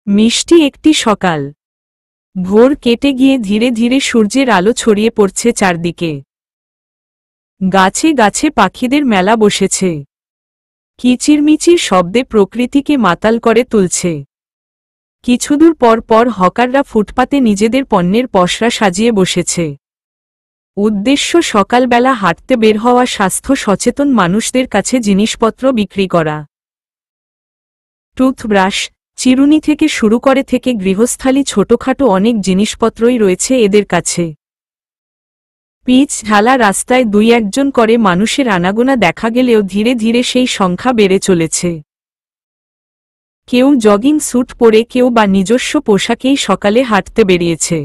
মিষ্টি একটি সকাল। ভোর কেটে গিয়ে ধীরে ধীরে সূর্যের আলো ছড়িয়ে পড়ছে চারদিকে। গাছে গাছে পাখিদের মেলা বসেছে। কিচিরমিচির শব্দে প্রকৃতিকে মাতাল করে তুলছে। কিছুদূর পর পর হকাররা ফুটপাতে নিজেদের পণ্যের পসরা সাজিয়ে বসেছে। উদ্দেশ্য সকালবেলা হাঁটতে বের হওয়া স্বাস্থ্য সচেতন মানুষদের কাছে জিনিসপত্র বিক্রি করা। টুথব্রাশ, চিরুনি থেকে শুরু করে গৃহস্থালী ছোটখাটো অনেক জিনিসপত্রই রয়েছে এদের কাছে। পিচ ঢালা রাস্তায় দুই একজন করে মানুষের আনাগোনা দেখা গেলেও ধীরে ধীরে সেই সংখ্যা বেড়ে চলেছে। কেউ জগিং স্যুট পরে, কেউ বা নিজস্ব পোশাকেই সকালে হাঁটতে বেরিয়েছে।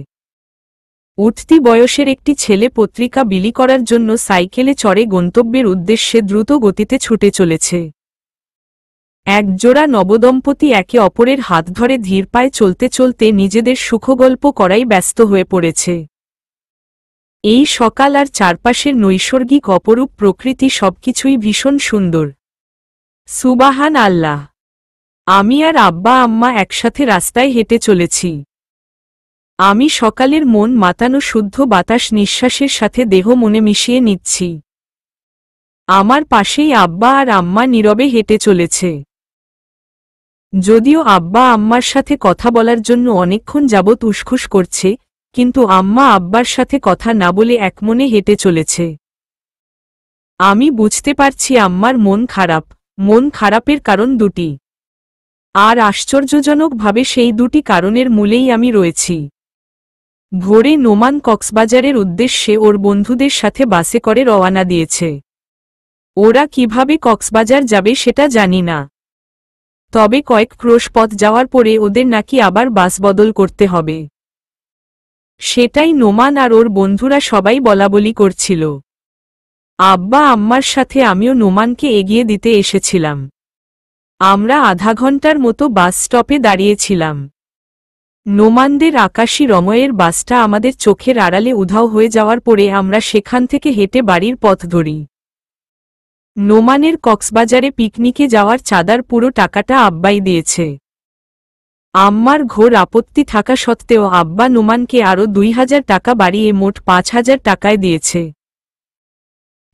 উঠতি বয়সের একটি ছেলে পত্রিকা বিলি করার জন্য সাইকেলে চড়ে গন্তব্যের উদ্দেশ্যে দ্রুত গতিতে ছুটে চলেছে। একজোড়া নবদম্পতি একে অপরের হাত ধরে ধীর পায়ে চলতে চলতে নিজেদের সুখগল্প করাই ব্যস্ত হয়ে পড়েছে। এই সকাল আর চারপাশের নৈসর্গিক অপরূপ প্রকৃতি সবকিছুই ভীষণ সুন্দর। সুবাহান আল্লাহ। আমি আর আব্বা আম্মা একসাথে রাস্তায় হেঁটে চলেছি। আমি সকালের মন মাতানো শুদ্ধ বাতাস নিঃশ্বাসের সাথে দেহ মনে মিশিয়ে নিচ্ছি। আমার পাশেই আব্বা আর আম্মা নীরবে হেঁটে চলেছে। যদিও আব্বা আম্মার সাথে কথা বলার জন্য অনেকক্ষণ যাবৎ উসখুস করছে, কিন্তু আম্মা আব্বার সাথে কথা না বলে একমনে হেঁটে চলেছে। আমি বুঝতে পারছি আম্মার মন খারাপ। মন খারাপের কারণ দুটি, আর আশ্চর্যজনকভাবে সেই দুটি কারণের মূলেই আমি রয়েছি। ভোরে নোমান কক্সবাজারের উদ্দেশ্যে ওর বন্ধুদের সাথে বাসে করে রওয়ানা দিয়েছে। ওরা কিভাবে কক্সবাজার যাবে সেটা জানি না, তবে কয়েক ক্রোশ পথ যাওয়ার পরে ওদের নাকি আবার বাস বদল করতে হবে। সেটাই নোমান আর ওর বন্ধুরা সবাই বলাবলি করছিল। আব্বা আম্মার সাথে আমিও নোমানকে এগিয়ে দিতে এসেছিলাম। আমরা আধা ঘন্টার মতো বাস স্টপে দাঁড়িয়েছিলাম। নোমানদের আকাশী রঙের বাসটা আমাদের চোখের আড়ালে উধাও হয়ে যাওয়ার পরে আমরা সেখান থেকে হেঁটে বাড়ির পথ ধরি। নোমানের কক্সবাজারে পিকনিকে যাওয়ার চাঁদার পুরো টাকাটা আব্বাই দিয়েছে। আম্মার ঘোর আপত্তি থাকা সত্ত্বেও আব্বা নোমানকে আরও ২,০০০ টাকা বাড়িয়ে মোট ৫,০০০ টাকায় দিয়েছে।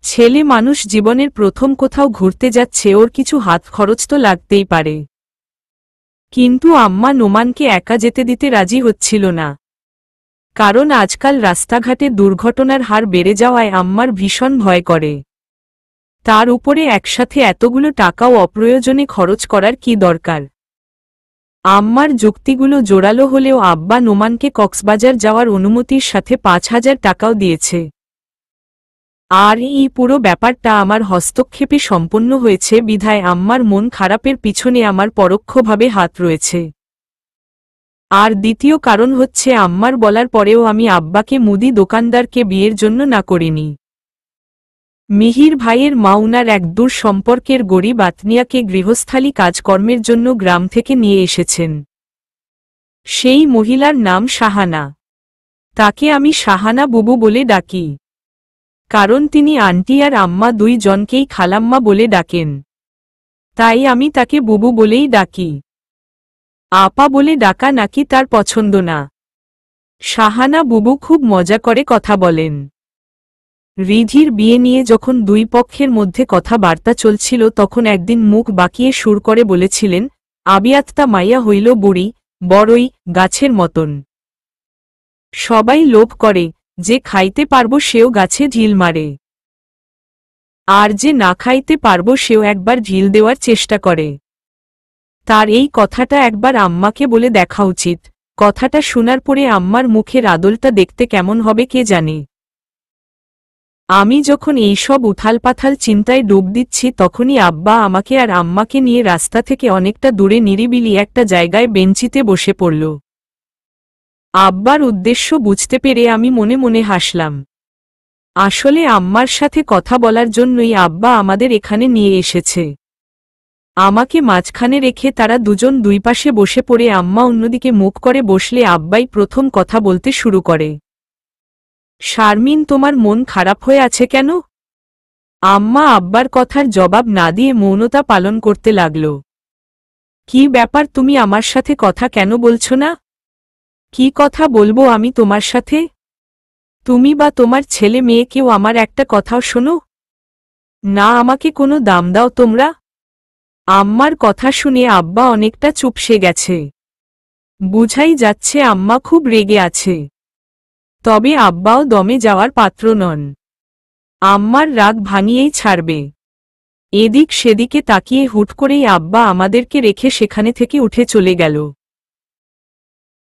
ছেলে মানুষ জীবনের প্রথম কোথাও ঘুরতে যাচ্ছে, ওর কিছু হাত খরচ তো লাগতেই পারে। কিন্তু আম্মা নোমানকে একা যেতে দিতে রাজি হচ্ছিল না, কারণ আজকাল রাস্তাঘাটে দুর্ঘটনার হার বেড়ে যাওয়ায় আম্মার ভীষণ ভয় করে। তার উপরে একসাথে এতগুলো টাকাও অপ্রয়োজনে খরচ করার কি দরকার। আম্মার যুক্তিগুলো জোরালো হলেও আব্বা নোমানকে কক্সবাজার যাওয়ার অনুমতির সাথে ৫,০০০ টাকাও দিয়েছে। আর এই পুরো ব্যাপারটা আমার হস্তক্ষেপে সম্পন্ন হয়েছে বিধায় আম্মার মন খারাপের পিছনে আমার পরোক্ষভাবে হাত রয়েছে। আর দ্বিতীয় কারণ হচ্ছে, আম্মার বলার পরেও আমি আব্বাকে মুদি দোকানদারকে বিয়ের জন্য না করিনি। মিহির ভাইয়ের মা উনার এক দূর সম্পর্কের গরিব আত্মীয়াকে গৃহস্থালী কাজকর্মের জন্য গ্রাম থেকে নিয়ে এসেছেন। সেই মহিলার নাম সাহানা। তাকে আমি সাহানা বুবু বলে ডাকি, কারণ তিনি আন্টি আর আম্মা দুই জনকেই খালাম্মা বলে ডাকেন। তাই আমি তাকে বুবু বলেই ডাকি। আপা বলে ডাকা নাকি তার পছন্দ না। সাহানা বুবু খুব মজা করে কথা বলেন। রিধির বিয়ে নিয়ে যখন দুই পক্ষের মধ্যে কথাবার্তা চলছিল তখন একদিন মুখ বাঁকিয়ে সুর করে বলেছিলেন, আবিয়াত্তা মাইয়া হইল বুড়ি, বড়ই গাছের মতন। সবাই লোভ করে, যে খাইতে পারব সেও গাছে ঢিল মারে, আর যে না খাইতে পারব সেও একবার ঢিল দেওয়ার চেষ্টা করে। তার এই কথাটা একবার আম্মাকে বলে দেখা উচিত। কথাটা শোনার পরে আম্মার মুখের আদলটা দেখতে কেমন হবে কে জানে। আমি যখন এইসব উথালপাথাল চিন্তায় ডুব দিচ্ছি তখনই আব্বা আমাকে আর আম্মাকে নিয়ে রাস্তা থেকে অনেকটা দূরে নিরিবিলি একটা জায়গায় বেঞ্চিতে বসে পড়ল। আব্বার উদ্দেশ্য বুঝতে পেরে আমি মনে মনে হাসলাম। আসলে আম্মার সাথে কথা বলার জন্যই আব্বা আমাদের এখানে নিয়ে এসেছে। আমাকে মাঝখানে রেখে তারা দুজন দুই পাশে বসে পড়ে আম্মা অন্যদিকে মুখ করে বসলে আব্বাই প্রথম কথা বলতে শুরু করে। শারমিন, তোমার মন খারাপ হয়ে আছে কেন? আম্মা আব্বার কথার জবাব না দিয়ে মৌনতা পালন করতে লাগল। কি ব্যাপার, তুমি আমার সাথে কথা কেন বলছো না? কি কথা বলবো আমি তোমার সাথে? তুমি বা তোমার ছেলে মেয়ে কেউ আমার একটা কথাও শোনো না? আমাকে কোনো দাম দাও তোমরা? আম্মার কথা শুনে আব্বা অনেকটা চুপসে গেছে। বুঝাই যাচ্ছে আম্মা খুব রেগে আছে। তবে আব্বাও দমে যাওয়ার পাত্র নন। আম্মার রাগ ভাঙিয়েই ছাড়বে। এদিক সেদিকে তাকিয়ে হুট করেই আব্বা আমাদেরকে রেখে সেখানে থেকে উঠে চলে গেল।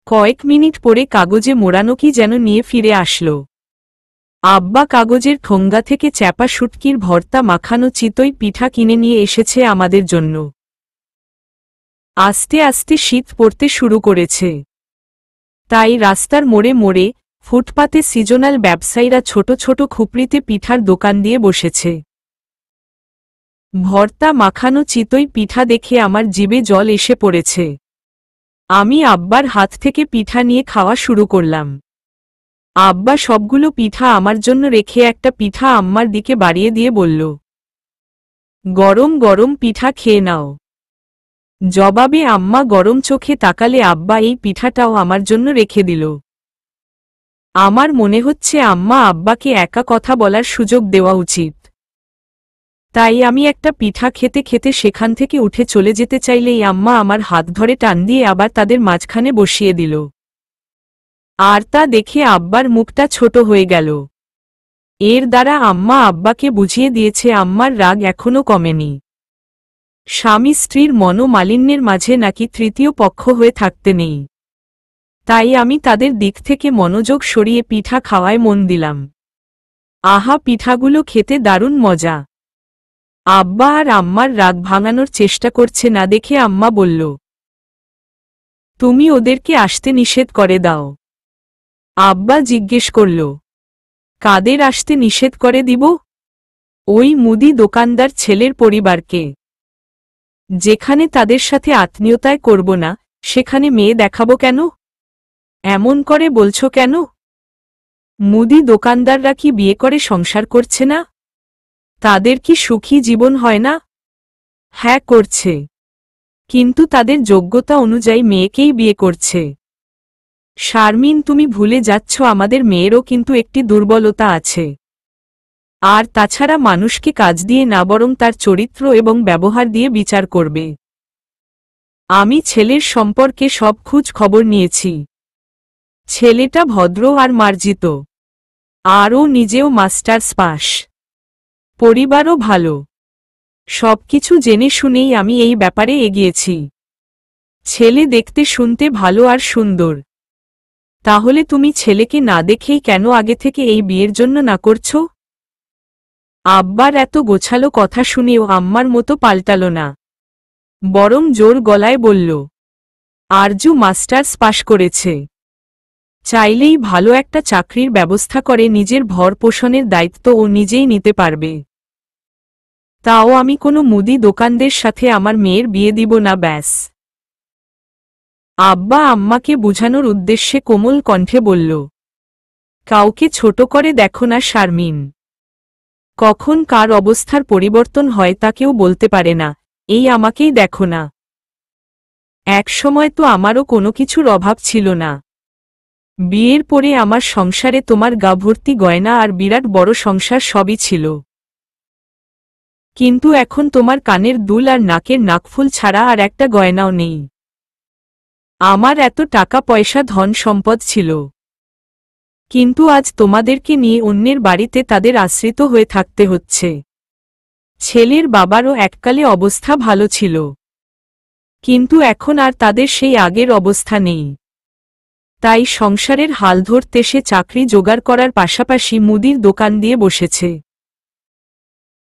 কয়েক মিনিট পরে কাগজে মোড়ানো কি যেন নিয়ে ফিরে আসলো। আব্বা কাগজের ঠোঙ্গা থেকে চ্যাপা শুটকির ভর্তা মাখানো চিতই পিঠা কিনে নিয়ে এসেছে আমাদের জন্য। আস্তে আস্তে শীত পড়তে শুরু করেছে। তাই রাস্তার মোড়ে মোড়ে ফুটপাতে সিজনাল ব্যবসায়ীরা ছোট ছোট খুপড়িতে পিঠার দোকান দিয়ে বসেছে। ভর্তা মাখানো চিতই পিঠা দেখে আমার জিভে জল এসে পড়েছে। আমি আব্বার হাত থেকে পিঠা নিয়ে খাওয়া শুরু করলাম। আব্বা সবগুলো পিঠা আমার জন্য রেখে একটা পিঠা আম্মার দিকে বাড়িয়ে দিয়ে বলল, গরম গরম পিঠা খেয়ে নাও। জবাবে আম্মা গরম চোখে তাকালে আব্বা এই পিঠাটাও আমার জন্য রেখে দিল। আমার মনে হচ্ছে আম্মা আব্বাকে একা কথা বলার সুযোগ দেওয়া উচিত। তাই আমি একটা পিঠা খেতে খেতে সেখান থেকে উঠে চলে যেতে চাইলেই আম্মা আমার হাত ধরে টান দিয়ে আবার তাদের মাঝখানে বসিয়ে দিল। আর তা দেখে আব্বার মুখটা ছোট হয়ে গেল। এর দ্বারা আম্মা আব্বাকে বুঝিয়ে দিয়েছে আম্মার রাগ এখনো কমেনি। স্বামী স্ত্রীর মনোমালিন্যের মাঝে নাকি তৃতীয় পক্ষ হয়ে থাকতে নেই। তাই আমি তাদের দিক থেকে মনোযোগ সরিয়ে পিঠা খাওয়ায় মন দিলাম। আহা, পিঠাগুলো খেতে দারুণ মজা। আব্বা আর আম্মার রাগ ভাঙানোর চেষ্টা করছে না দেখে আম্মা বলল, তুমি ওদেরকে আসতে নিষেধ করে দাও। আব্বা জিজ্ঞেস করল, কাদের আসতে নিষেধ করে দিব? ওই মুদি দোকানদার ছেলের পরিবারকে। যেখানে তাদের সাথে আত্মীয়তায় করব না, সেখানে মেয়ে দেখাবো কেন? এমন করে বলছো কেন? মুদি দোকানদাররা কি বিয়ে করে সংসার করছে না? তাদের কি সুখী জীবন হয় না? হ্যাঁ করছে, কিন্তু তাদের যোগ্যতা অনুযায়ী মেয়েকেই বিয়ে করছে। শারমিন, তুমি ভুলে যাচ্ছ আমাদের মেয়েরও কিন্তু একটি দুর্বলতা আছে। আর তাছাড়া মানুষকে কাজ দিয়ে না বরং তার চরিত্র এবং ব্যবহার দিয়ে বিচার করবে। আমি ছেলের সম্পর্কে সব খোঁজ খবর নিয়েছি। ছেলেটা ভদ্র আর মার্জিত। আর ও নিজেও মাস্টার্স পাস। পরিবারও ভালো। সবকিছু জেনে শুনেই আমি এই ব্যাপারে এগিয়েছি। ছেলে দেখতে শুনতে ভালো আর সুন্দর। তাহলে তুমি ছেলেকে না দেখেই কেন আগে থেকে এই বিয়ের জন্য না করছো? আব্বার এত গোছালো কথা শুনেও আম্মার মতো পাল্টালো না, বরং জোর গলায় বলল, আরজু মাস্টার্স পাশ করেছে। চাইলেই ভালো একটা চাকরির ব্যবস্থা করে নিজের ভর পোষণের দায়িত্ব ও নিজেই নিতে পারবে। তাও আমি কোনো মুদি দোকানদের সাথে আমার মেয়ের বিয়ে দিব না, ব্যাস। আব্বা আম্মাকে বুঝানোর উদ্দেশ্যে কোমল কণ্ঠে বলল, কাউকে ছোট করে দেখো না শারমিন। কখন কার অবস্থার পরিবর্তন হয় তা কেউ বলতে পারে না। এই আমাকেই দেখো না। এক সময় তো আমারও কোনো কিছুর অভাব ছিল না। বিয়ের পরে আমার সংসারে তোমার গা ভর্তি গয়না আর বিরাট বড় সংসার সবই ছিল। কিন্তু এখন তোমার কানের দুল আর নাকের নাকফুল ছাড়া আর একটা গয়নাও নেই। আমার এত টাকা পয়সা ধন সম্পদ ছিল, কিন্তু আজ তোমাদেরকে নিয়ে অন্যের বাড়িতে তাদের আশ্রিত হয়ে থাকতে হচ্ছে। ছেলের বাবারও এককালে অবস্থা ভালো ছিল, কিন্তু এখন আর তাদের সেই আগের অবস্থা নেই। তাই সংসারের হাল ধরতে সে চাকরি জোগাড় করার পাশাপাশি মুদির দোকান দিয়ে বসেছে।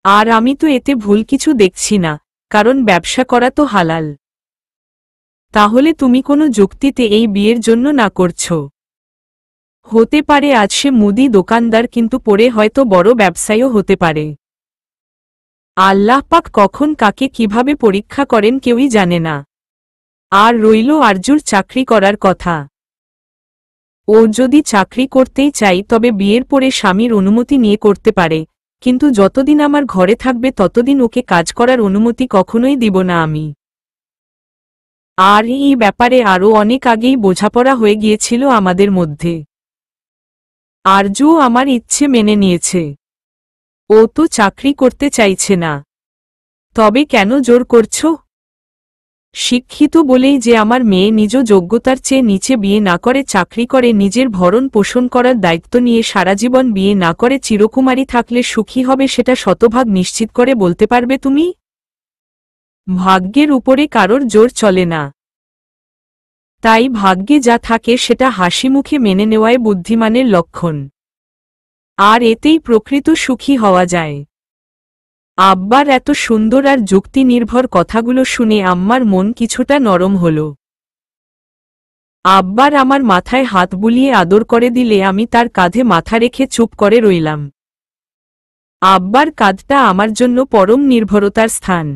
আর আমি তো এতে ভুল কিছু দেখছি না, কারণ ব্যবসা করা তো হালাল। তাহলে তুমি কোনো যুক্তিতে এই বিয়ের জন্য না করছো? হতে পারে আজ সে মুদি দোকানদার, কিন্তু পরে হয়তো বড় ব্যবসায়ীও হতে পারে। আল্লাহ পাক কখন কাকে কিভাবে পরীক্ষা করেন কেউই জানে না। আর রইল আরজুর চাকরি করার কথা। ও যদি চাকরি করতেই চাই তবে বিয়ের পরে স্বামীর অনুমতি নিয়ে করতে পারে, কিন্তু যতদিন আমার ঘরে থাকবে ততদিন ওকে কাজ করার অনুমতি কখনোই দিব না আমি। আর এই ব্যাপারে আরও অনেক আগেই বোঝাপড়া হয়ে গিয়েছিল আমাদের মধ্যে। আরজু আমার ইচ্ছে মেনে নিয়েছে। ও তো চাকরি করতে চাইছে না। তবে কেন জোর করছো? শিক্ষিত বলেই যে আমার মেয়ে নিজ যোগ্যতার চেয়ে নিচে বিয়ে না করে চাকরি করে নিজের ভরণ পোষণ করার দায়িত্ব নিয়ে সারাজীবন বিয়ে না করে চিরকুমারী থাকলে সুখী হবে সেটা শতভাগ নিশ্চিত করে বলতে পারবে তুমি? ভাগ্যের উপরে কারোর জোর চলে না। তাই ভাগ্যে যা থাকে সেটা হাসিমুখে মেনে নেওয়াই বুদ্ধিমানের লক্ষণ। আর এতেই প্রকৃত সুখী হওয়া যায়। আব্বার এত সুন্দর আর যুক্তি নির্ভর কথাগুলো শুনে আম্মার মন কিছুটা নরম হল। আব্বার আমার মাথায় হাত বুলিয়ে আদর করে দিলে আমি তার কাঁধে মাথা রেখে চুপ করে রইলাম। আব্বার কাঁধটা আমার জন্য পরম নির্ভরতার স্থান।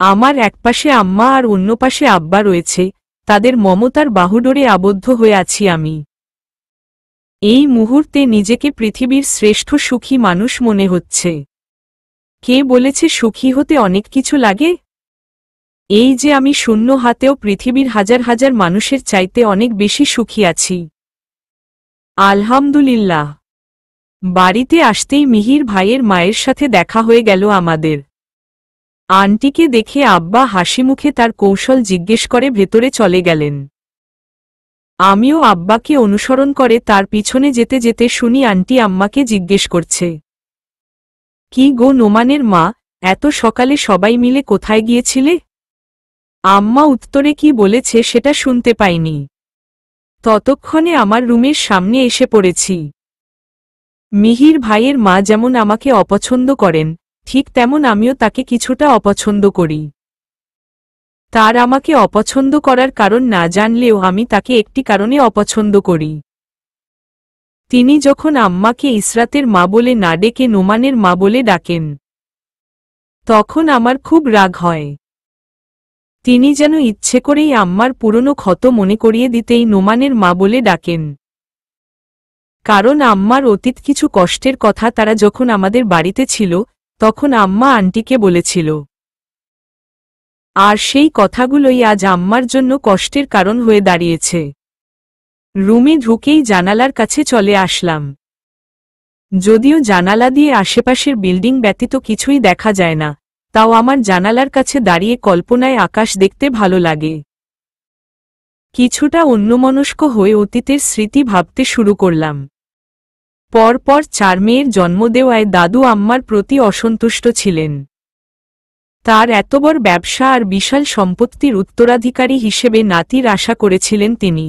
আমার একপাশে আম্মা আর অন্য পাশে আব্বা রয়েছে, তাদের মমতার বাহুডোরে আবদ্ধ হয়ে আছি আমি। এই মুহূর্তে নিজেকে পৃথিবীর শ্রেষ্ঠ সুখী মানুষ মনে হচ্ছে। কে বলেছে সুখী হতে অনেক কিছু লাগে? এই যে আমি শূন্য হাতেও পৃথিবীর হাজার হাজার মানুষের চাইতে অনেক বেশি সুখী আছি। আলহামদুলিল্লাহ। বাড়িতে আসতেই মিহির ভাইয়ের মায়ের সাথে দেখা হয়ে গেল আমাদের। আন্টিকে দেখে আব্বা হাসিমুখে তার কৌশল জিজ্ঞেস করে ভেতরে চলে গেলেন। আমিও আব্বাকে অনুসরণ করে তার পিছনে যেতে যেতে শুনি আন্টি আম্মাকে জিজ্ঞেস করছে, কি গো নোমানের মা, এত সকালে সবাই মিলে কোথায় গিয়েছিলে? আম্মা উত্তরে কি বলেছে সেটা শুনতে পাইনি। ততক্ষণে আমার রুমের সামনে এসে পড়েছি। মিহির ভাইয়ের মা যেমন আমাকে অপছন্দ করেন, ঠিক তেমন আমিও তাকে কিছুটা অপছন্দ করি। তার আমাকে অপছন্দ করার কারণ না জানলেও আমি তাকে একটি কারণে অপছন্দ করি। তিনি যখন আম্মাকে ইসরাতের মা বলে না ডেকে নোমানের মা বলে ডাকেন, তখন আমার খুব রাগ হয়। তিনি যেন ইচ্ছে করেই আম্মার পুরনো ক্ষত মনে করিয়ে দিতেই নোমানের মা বলে ডাকেন। কারণ আম্মার অতীত কিছু কষ্টের কথা তারা যখন আমাদের বাড়িতে ছিল, তখন আম্মা আন্টিকে বলেছিল। আর সেই কথাগুলোই আজ আম্মার জন্য কষ্টের কারণ হয়ে দাঁড়িয়েছে। রুমে ঢুকেই জানালার কাছে চলে আসলাম। যদিও জানালা দিয়ে আশেপাশের বিল্ডিং ব্যতীত কিছুই দেখা যায় না, তাও আমার জানালার কাছে দাঁড়িয়ে কল্পনায় আকাশ দেখতে ভালো লাগে। কিছুটা অন্যমনস্ক হয়ে অতীতের স্মৃতি ভাবতে শুরু করলাম। পরপর 4 মেয়ের জন্ম দেওয়ায় দাদু আম্মার প্রতি অসন্তুষ্ট ছিলেন। তার এত বড় ব্যবসা আর বিশাল সম্পত্তির উত্তরাধিকারী হিসেবে নাতির আশা করেছিলেন তিনি।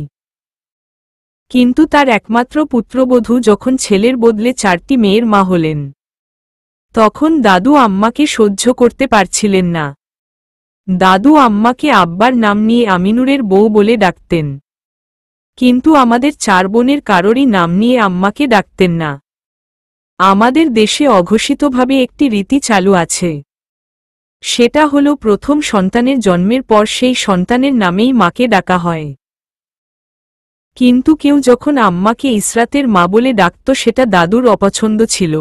কিন্তু তার একমাত্র পুত্রবধূ যখন ছেলের বদলে 4টি মেয়ের মা হলেন, তখন দাদু আম্মাকে সহ্য করতে পারছিলেন না। দাদু আম্মাকে আব্বার নাম নিয়ে আমিনুরের বউ বলে ডাকতেন, কিন্তু আমাদের 4 বোনের কারোরই নাম নিয়ে আম্মাকে ডাকতেন না। আমাদের দেশে অঘোষিতভাবে একটি রীতি চালু আছে। সেটা হলো প্রথম সন্তানের জন্মের পর সেই সন্তানের নামেই মাকে ডাকা হয়। কিন্তু কেউ যখন আম্মাকে ইসরাতের মা বলে ডাকত সেটা দাদুর অপছন্দ ছিল।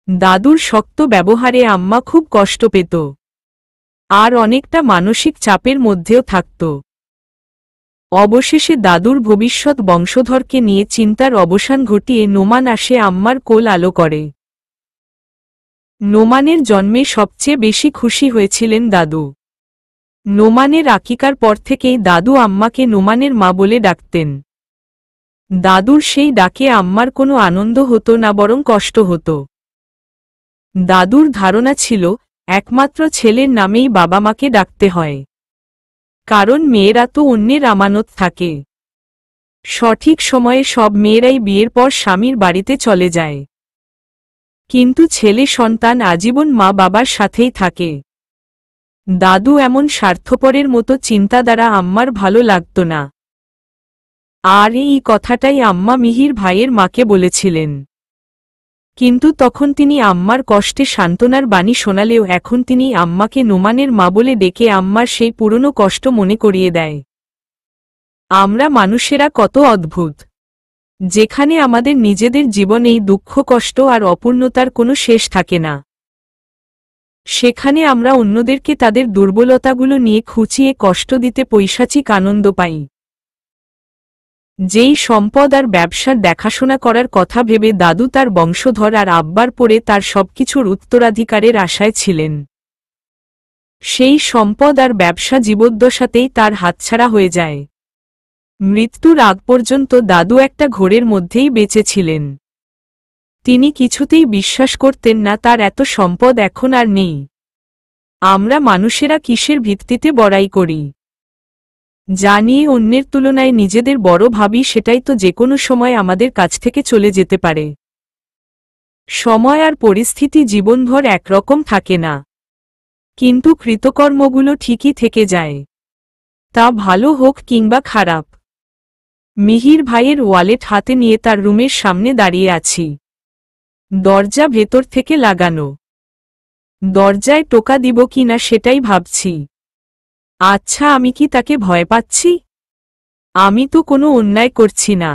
দাদুর শক্ত ব্যবহারে আম্মা খুব কষ্ট পেত, আর অনেকটা মানসিক চাপের মধ্যেও থাকত। অবশেষে দাদুর ভবিষ্যৎ বংশধরকে নিয়ে চিন্তার অবসান ঘটিয়ে নোমান আসে আম্মার কোল আলো করে। নোমানের জন্মে সবচেয়ে বেশি খুশি হয়েছিলেন দাদু। নোমানের আকিকার পর থেকেই দাদু আম্মাকে নোমানের মা বলে ডাকতেন। দাদুর সেই ডাকে আম্মার কোনো আনন্দ হতো না, বরং কষ্ট হতো। দাদুর ধারণা ছিল একমাত্র ছেলের নামেই বাবা মাকে ডাকতে হয়, কারণ মেয়েরা তো অন্যের আমানত থাকে। সঠিক সময়ে সব মেয়েরাই বিয়ের পর স্বামীর বাড়িতে চলে যায়, কিন্তু ছেলে সন্তান আজীবন মা বাবার সাথেই থাকে। দাদু এমন স্বার্থপরের মতো চিন্তা দ্বারা আম্মার ভালো লাগত না। আর এই কথাটাই আম্মা মিহির ভাইয়ের মাকে বলেছিলেন। কিন্তু তখন তিনি আম্মার কষ্টে সান্ত্বনার বাণী শোনালেও এখন তিনি আম্মাকে নোমানের মা বলে ডেকে আম্মার সেই পুরনো কষ্ট মনে করিয়ে দেয়। আমরা মানুষেরা কত অদ্ভুত, যেখানে আমাদের নিজেদের জীবনেই দুঃখ কষ্ট আর অপূর্ণতার কোনো শেষ থাকে না। সেখানে আমরা অন্যদেরকে তাদের দুর্বলতাগুলো নিয়ে খুঁচিয়ে কষ্ট দিতে পৈশাচিক আনন্দ পাই। যেই সম্পদ আর ব্যবসার দেখাশোনা করার কথা ভেবে দাদু তার বংশধর আর আব্বার পরে তার সবকিছুর উত্তরাধিকারের আশায় ছিলেন, সেই সম্পদ আর ব্যবসা জীবদ্দশাতেই তার হাতছাড়া হয়ে যায়। মৃত্যুর আগ পর্যন্ত দাদু একটা ঘোরের মধ্যেই বেঁচে ছিলেন। তিনি কিছুতেই বিশ্বাস করতেন না তার এত সম্পদ এখন আর নেই। আমরা মানুষেরা কিসের ভিত্তিতে বড়াই করি? যা নিয়ে অন্যের তুলনায় নিজেদের বড় ভাবি সেটাই তো যেকোনো সময় আমাদের কাছ থেকে চলে যেতে পারে। সময় আর পরিস্থিতি জীবনভর একরকম থাকে না, কিন্তু কৃতকর্মগুলো ঠিকই থেকে যায়, তা ভালো হোক কিংবা খারাপ। মিহির ভাইয়ের ওয়ালেট হাতে নিয়ে তার রুমের সামনে দাঁড়িয়ে আছি। দরজা ভেতর থেকে লাগানো। দরজায় টোকা দিব কিনা সেটাই ভাবছি। আচ্ছা, আমি কি তাকে ভয় পাচ্ছি? আমি তো কোনো অন্যায় করছি না।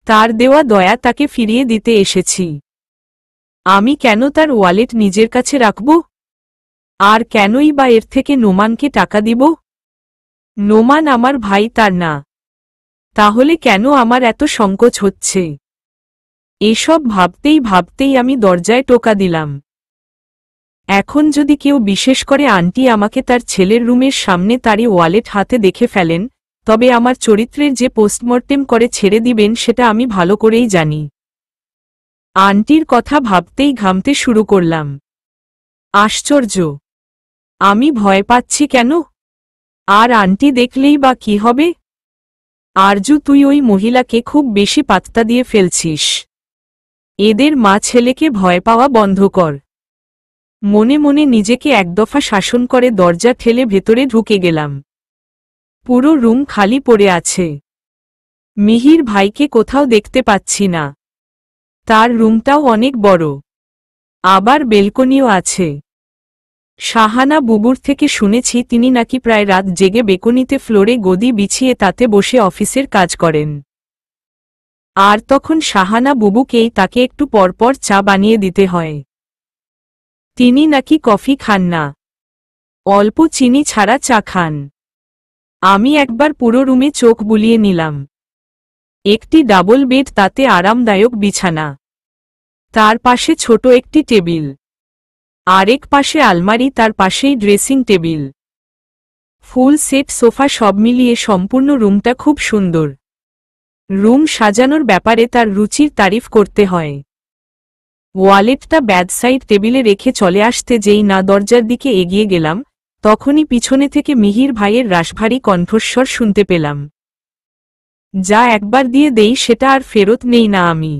তার দেওয়া দয়া তাকে ফিরিয়ে দিতে এসেছি। আমি কেন তার ওয়ালেট নিজের কাছে রাখব? আর কেনই বা এর থেকে নোমানকে টাকা দিব? নোমান আমার ভাই, তার না। তাহলে কেন আমার এত সংকোচ হচ্ছে? এসব ভাবতেই ভাবতেই আমি দরজায় টোকা দিলাম। এখন যদি কেউ, বিশেষ করে আন্টি, আমাকে তার ছেলের রুমের সামনে তারই ওয়ালেট হাতে দেখে ফেলেন, তবে আমার চরিত্রের যে পোস্টমর্টেম করে ছেড়ে দিবেন সেটা আমি ভালো করেই জানি। আন্টির কথা ভাবতেই ঘামতে শুরু করলাম। আশ্চর্য, আমি ভয় পাচ্ছি কেন? আর আন্টি দেখলেই বা কি হবে? আরজু, তুই ওই মহিলাকে খুব বেশি পাত্তা দিয়ে ফেলছিস। এদের মা ছেলেকে ভয় পাওয়া বন্ধ কর। মনে মনে নিজেকে একদফা শাসন করে দরজা ঠেলে ভেতরে ঢুকে গেলাম। পুরো রুম খালি পড়ে আছে। মিহির ভাইকে কোথাও দেখতে পাচ্ছি না। তার রুমটাও অনেক বড়, আবার বেলকনিও আছে। শাহানা বুবুর থেকে শুনেছি তিনি নাকি প্রায় রাত জেগে বেকনিতে ফ্লোরে গদি বিছিয়ে তাতে বসে অফিসের কাজ করেন। আর তখন শাহানা বুবুকেই তাকে একটু পরপর চা বানিয়ে দিতে হয়। তিনি নাকি কফি খান না, অল্প চিনি ছাড়া চা খান। আমি একবার পুরো রুমে চোখ বুলিয়ে নিলাম। একটি ডাবল বেড, তাতে আরামদায়ক বিছানা, তার পাশে ছোট একটি টেবিল, আরেক পাশে আলমারি, তার পাশেই dressing table, full set sofa, সব মিলিয়ে সম্পূর্ণ রুমটা খুব সুন্দর। রুম সাজানোর ব্যাপারে তার রুচির তারিফ করতে হয়। ওয়ালেটটা বেডসাইড টেবিলে রেখে চলে আসতে যেই না দরজার দিকে এগিয়ে গেলাম, তখনই পিছনে থেকে মিহির ভাইয়ের রাশভারী কণ্ঠস্বর শুনতে পেলাম, যা একবার দিয়ে দেই সেটা আর ফেরত নেই না আমি।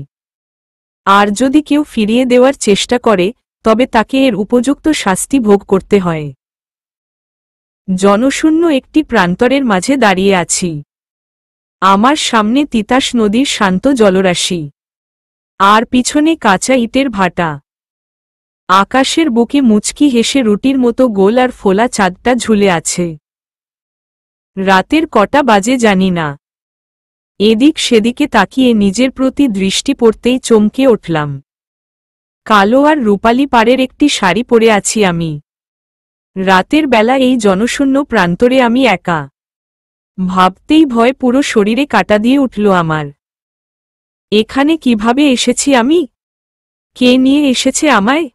আর যদি কেউ ফিরিয়ে দেওয়ার চেষ্টা করে তবে তাকে এর উপযুক্ত শাস্তি ভোগ করতে হয়। জনশূন্য একটি প্রান্তরের মাঝে দাঁড়িয়ে আছি। আমার সামনে তিতাস নদীর শান্ত জলরাশি, আর পিছনে কাঁচা ইটের ভাটা। আকাশের বুকে মুচকি হেসে রুটির মতো গোল আর ফোলা চাঁদটা ঝুলে আছে। রাতের কটা বাজে জানি না। এদিক সেদিকে তাকিয়ে নিজের প্রতি দৃষ্টি পড়তেই চমকে উঠলাম। কালো আর রূপালী পাড়ের একটি শাড়ি পরে আছি আমি। রাতের বেলা এই জনশূন্য প্রান্তরে আমি একা। ভাবতেই ভয় পুরো শরীরে কাটা দিয়ে উঠল আমার। এখানে কিভাবে এসেছি আমি? কে নিয়ে এসেছে আমায়?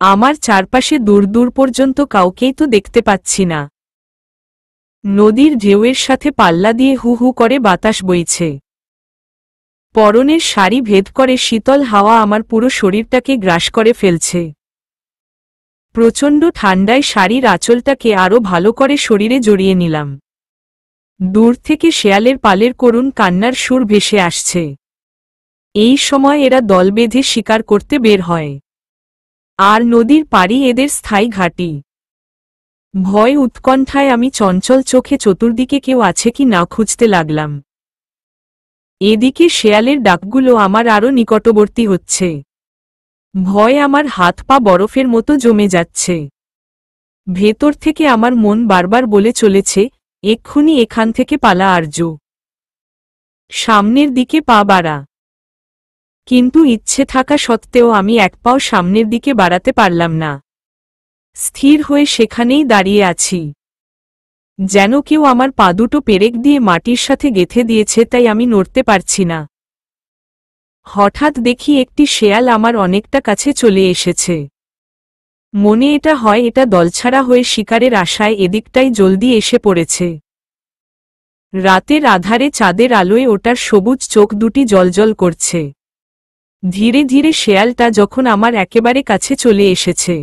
আমার চারপাশে দূর দূর পর্যন্ত কাউকেই তো দেখতে পাচ্ছি না। নদীর ঢেউয়ের সাথে পাল্লা দিয়ে হু হু করে বাতাস বইছে। পরনের শাড়ি ভেদ করে শীতল হাওয়া আমার পুরো শরীরটাকে গ্রাস করে ফেলছে। প্রচণ্ড ঠান্ডায় শাড়ির আঁচলটাকে আরো ভালো করে শরীরে জড়িয়ে নিলাম। দূর থেকে শেয়ালের পালের করুণ কান্নার সুর ভেসে আসছে। এই সময় এরা দল বেঁধে শিকার করতে বের হয়, আর নদীর পাড়ি এদের স্থায়ী ঘাঁটি। ভয় উৎকণ্ঠায় আমি চঞ্চল চোখে চতুর্দিকে কেউ আছে কি না খুঁজতে লাগলাম। এদিকে শেয়ালের ডাকগুলো আমার আরো নিকটবর্তী হচ্ছে। ভয় আমার হাত পা বরফের মতো জমে যাচ্ছে। ভেতর থেকে আমার মন বারবার বলে চলেছে, এক্ষুনি এখান থেকে পালা আরজু, সামনের দিকে পা বাড়া। কিন্তু ইচ্ছে থাকা সত্ত্বেও আমি এক পাও সামনের দিকে বাড়াতে পারলাম না। স্থির হয়ে সেখানেই দাঁড়িয়ে আছি, যেন কেউ আমার পা দুটো পেরেক দিয়ে মাটির সাথে গেঁথে দিয়েছে, তাই আমি নড়তে পারছি না। হঠাৎ দেখি একটি শেয়াল আমার অনেকটা কাছে চলে এসেছে। মনে হয় এটা দলছাড়া হয়ে শিকারের আশায় এদিকটাই জলদি এসে পড়েছে। রাতের আধারে চাঁদের আলোয় ওটার সবুজ চোখ দুটি জ্বলজ্বল করছে। ধীরে ধীরে শেয়ালটা যখন আমার একেবারে কাছে চলে এসেছে,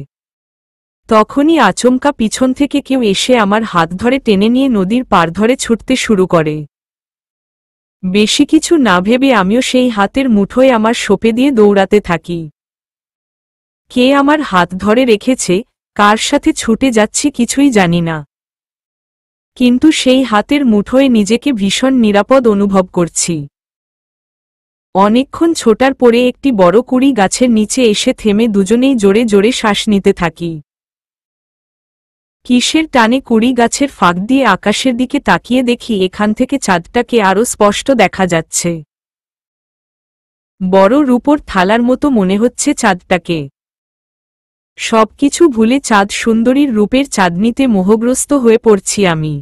তখনই আচমকা পিছন থেকে কেউ এসে আমার হাত ধরে টেনে নিয়ে নদীর পার ধরে ছুটতে শুরু করে। বেশি কিছু না ভেবে আমিও সেই হাতের মুঠোয় আমার সোপে দিয়ে দৌড়াতে থাকি। কে আমার হাত ধরে রেখেছে, কার সাথে ছুটে যাচ্ছি কিছুই জানি না, কিন্তু সেই হাতের মুঠোয় নিজেকে ভীষণ নিরাপদ অনুভব করছি। অনেকক্ষণ ছোটার পরে একটি বড় কুড়ি গাছের নিচে এসে থেমে দুজনেই জোরে জোরে শ্বাস নিতে থাকি। কিসের টানে কুড়ি গাছের ফাঁক দিয়ে আকাশের দিকে তাকিয়ে দেখি এখান থেকে চাঁদটাকে আরও স্পষ্ট দেখা যাচ্ছে। বড় রূপোর থালার মতো মনে হচ্ছে চাঁদটাকে। সবকিছু ভুলে চাঁদ সুন্দরীর রূপের চাঁদনিতে মোহগ্রস্ত হয়ে পড়ছি আমি।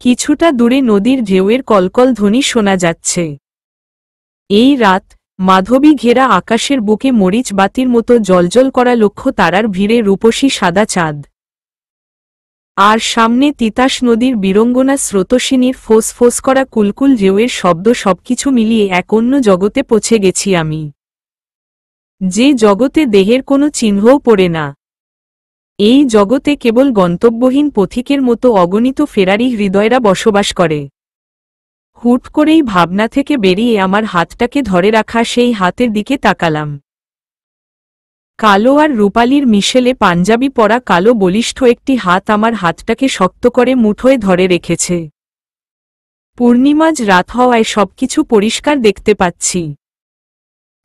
কিছুটা দূরে নদীর ঢেউয়ের কলকল ধ্বনি শোনা যাচ্ছে। এই রাত, মাধবী ঘেরা আকাশের বুকে মরিচ বাতির মতো জ্বলজ্বল করা লক্ষ তারার ভিড়ে রূপসী সাদা চাঁদ। আর সামনে তিতাস নদীর বীরঙ্গনা স্রোতস্বিনীর ফোঁস ফোঁস করা কুলকুল ঢেউয়ের শব্দ, সবকিছু মিলিয়ে এক অন্য জগতে পৌঁছে গেছি আমি, যে জগতে দেহের কোনো চিহ্নও পড়ে না। এই জগতে কেবল গন্তব্যহীন পথিকের মতো অগণিত ফেরারি হৃদয়রা বসবাস করে। হুট করেই ভাবনা থেকে বেরিয়ে আমার হাতটাকে ধরে রাখা সেই হাতের দিকে তাকালাম। কালো আর রূপালির মিশেলে পাঞ্জাবি পরা কালো বলিষ্ঠ একটি হাত আমার হাতটাকে শক্ত করে মুঠোয় ধরে রেখেছে। পূর্ণিমাজ রাত হওয়ায় সবকিছু পরিষ্কার দেখতে পাচ্ছি।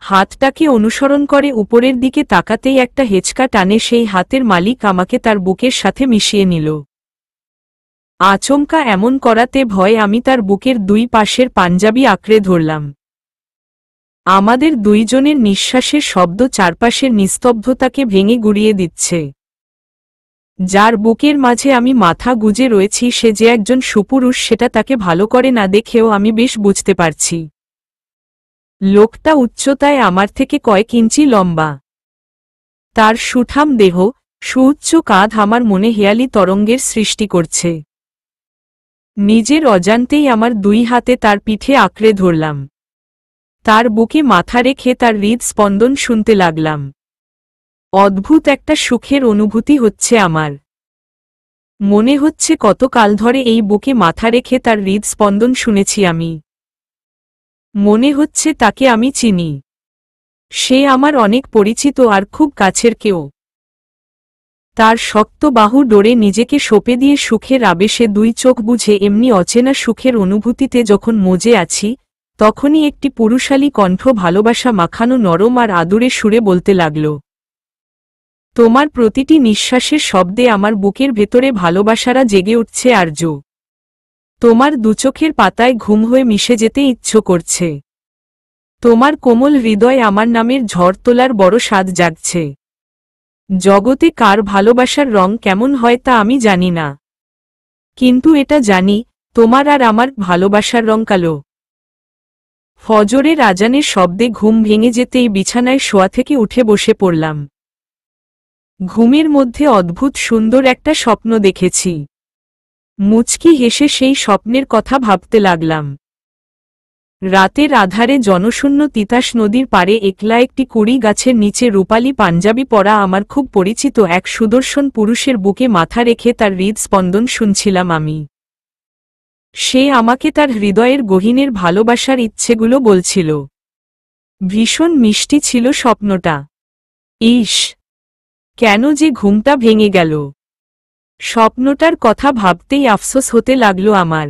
হাতটাকে অনুসরণ করে উপরের দিকে তাকাতেই একটা হেঁচকা টানে সেই হাতের মালিক আমাকে তার বুকের সাথে মিশিয়ে নিল। আচমকা এমন করাতে ভয়ে আমি তার বুকের দুই পাশের পাঞ্জাবি আঁকড়ে ধরলাম। আমাদের দুইজনের নিঃশ্বাসের শব্দ চারপাশের নিস্তব্ধতাকে ভেঙে গুড়িয়ে দিচ্ছে। যার বুকের মাঝে আমি মাথা গুজে রয়েছি সে যে একজন সুপুরুষ সেটা তাকে ভালো করে না দেখেও আমি বেশ বুঝতে পারছি। লোকটা উচ্চতায় আমার থেকে কয়েক ইঞ্চি লম্বা। তার সুঠাম দেহ, সুউচ্চ কাঁধ আমার মনে হেয়ালি তরঙ্গের সৃষ্টি করছে। নিজের অজান্তেই আমার দুই হাতে তার পিঠে আঁকড়ে ধরলাম। তার বুকে মাথা রেখে তার হৃদস্পন্দন শুনতে লাগলাম। অদ্ভুত একটা সুখের অনুভূতি হচ্ছে আমার। মনে হচ্ছে কতকাল ধরে এই বুকে মাথা রেখে তার হৃদস্পন্দন শুনেছি আমি। মনে হচ্ছে তাকে আমি চিনি। সে আমার অনেক পরিচিত আর খুব কাছের কেউ। তার শক্ত বাহু ডোরে নিজেকে সঁপে দিয়ে সুখের আবেশে দুই চোখ বুঝে এমনি অচেনা সুখের অনুভূতিতে যখন মজে আছি, তখনই একটি পুরুষালী কণ্ঠ ভালোবাসা মাখানো নরম আর আদুরে সুরে বলতে লাগল, তোমার প্রতিটি নিঃশ্বাসের শব্দে আমার বুকের ভেতরে ভালোবাসারা জেগে উঠছে আর্য। তোমার দুচোখের পাতায় ঘুম হয়ে মিশে যেতে ইচ্ছে করছে। তোমার কোমল হৃদয় আমার নামের ঝড় তোলার বড় স্বাদ জাগছে। জগতে কার ভালোবাসার রং কেমন হয় তা আমি জানি না, কিন্তু এটা জানি, তোমার আর আমার ভালোবাসার রং কালো। ফজরের আজানের শব্দে ঘুম ভেঙে যেতেই বিছানায় শোয়া থেকে উঠে বসে পড়লাম। ঘুমের মধ্যে অদ্ভুত সুন্দর একটা স্বপ্ন দেখেছি। মুচকি হেসে সেই স্বপ্নের কথা ভাবতে লাগলাম। রাতের আধারে জনশূন্য তিতাস নদীর পাড়ে একলা একটি কুড়ি গাছের নিচে রূপালী পাঞ্জাবি পরা আমার খুব পরিচিত এক সুদর্শন পুরুষের বুকে মাথা রেখে তার হৃদস্পন্দন শুনছিলাম আমি। সে আমাকে তার হৃদয়ের গহীনের ভালোবাসার ইচ্ছেগুলো বলছিল। ভীষণ মিষ্টি ছিল স্বপ্নটা। ইস, কেন যে ঘুমটা ভেঙে গেল। স্বপ্নটার কথা ভাবতেই আফসোস হতে লাগল আমার।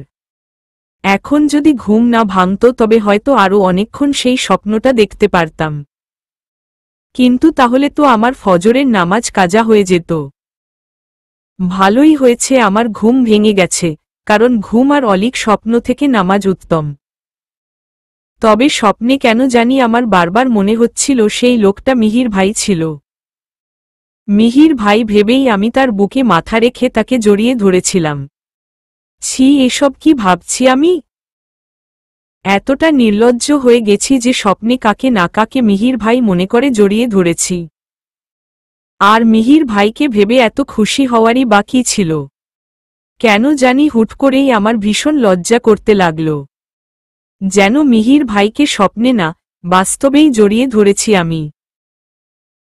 এখন যদি ঘুম না ভাঙত তবে হয়তো আরও অনেকক্ষণ সেই স্বপ্নটা দেখতে পারতাম, কিন্তু তাহলে তো আমার ফজরের নামাজ কাজা হয়ে যেত। ভালোই হয়েছে আমার ঘুম ভেঙে গেছে, কারণ ঘুম আর অলীক স্বপ্ন থেকে নামাজ উত্তম। তবে স্বপ্নে কেন জানি আমার বারবার মনে হচ্ছিল সেই লোকটা মিহির ভাই ছিল। মিহির ভাই ভেবেই আমি তার বুকে মাথা রেখে তাকে জড়িয়ে ধরেছিলাম। ছি, এসব কি ভাবছি আমি? এতটা নির্লজ্জ হয়ে গেছি যে স্বপ্নে কাকে না কাকে মিহির ভাই মনে করে জড়িয়ে ধরেছি। আর মিহির ভাইকে ভেবে এত খুশি হওয়ারই বা কী ছিল? কেন জানি হুট করেই আমার ভীষণ লজ্জা করতে লাগল। যেন মিহির ভাইকে স্বপ্নে না, বাস্তবেই জড়িয়ে ধরেছি আমি।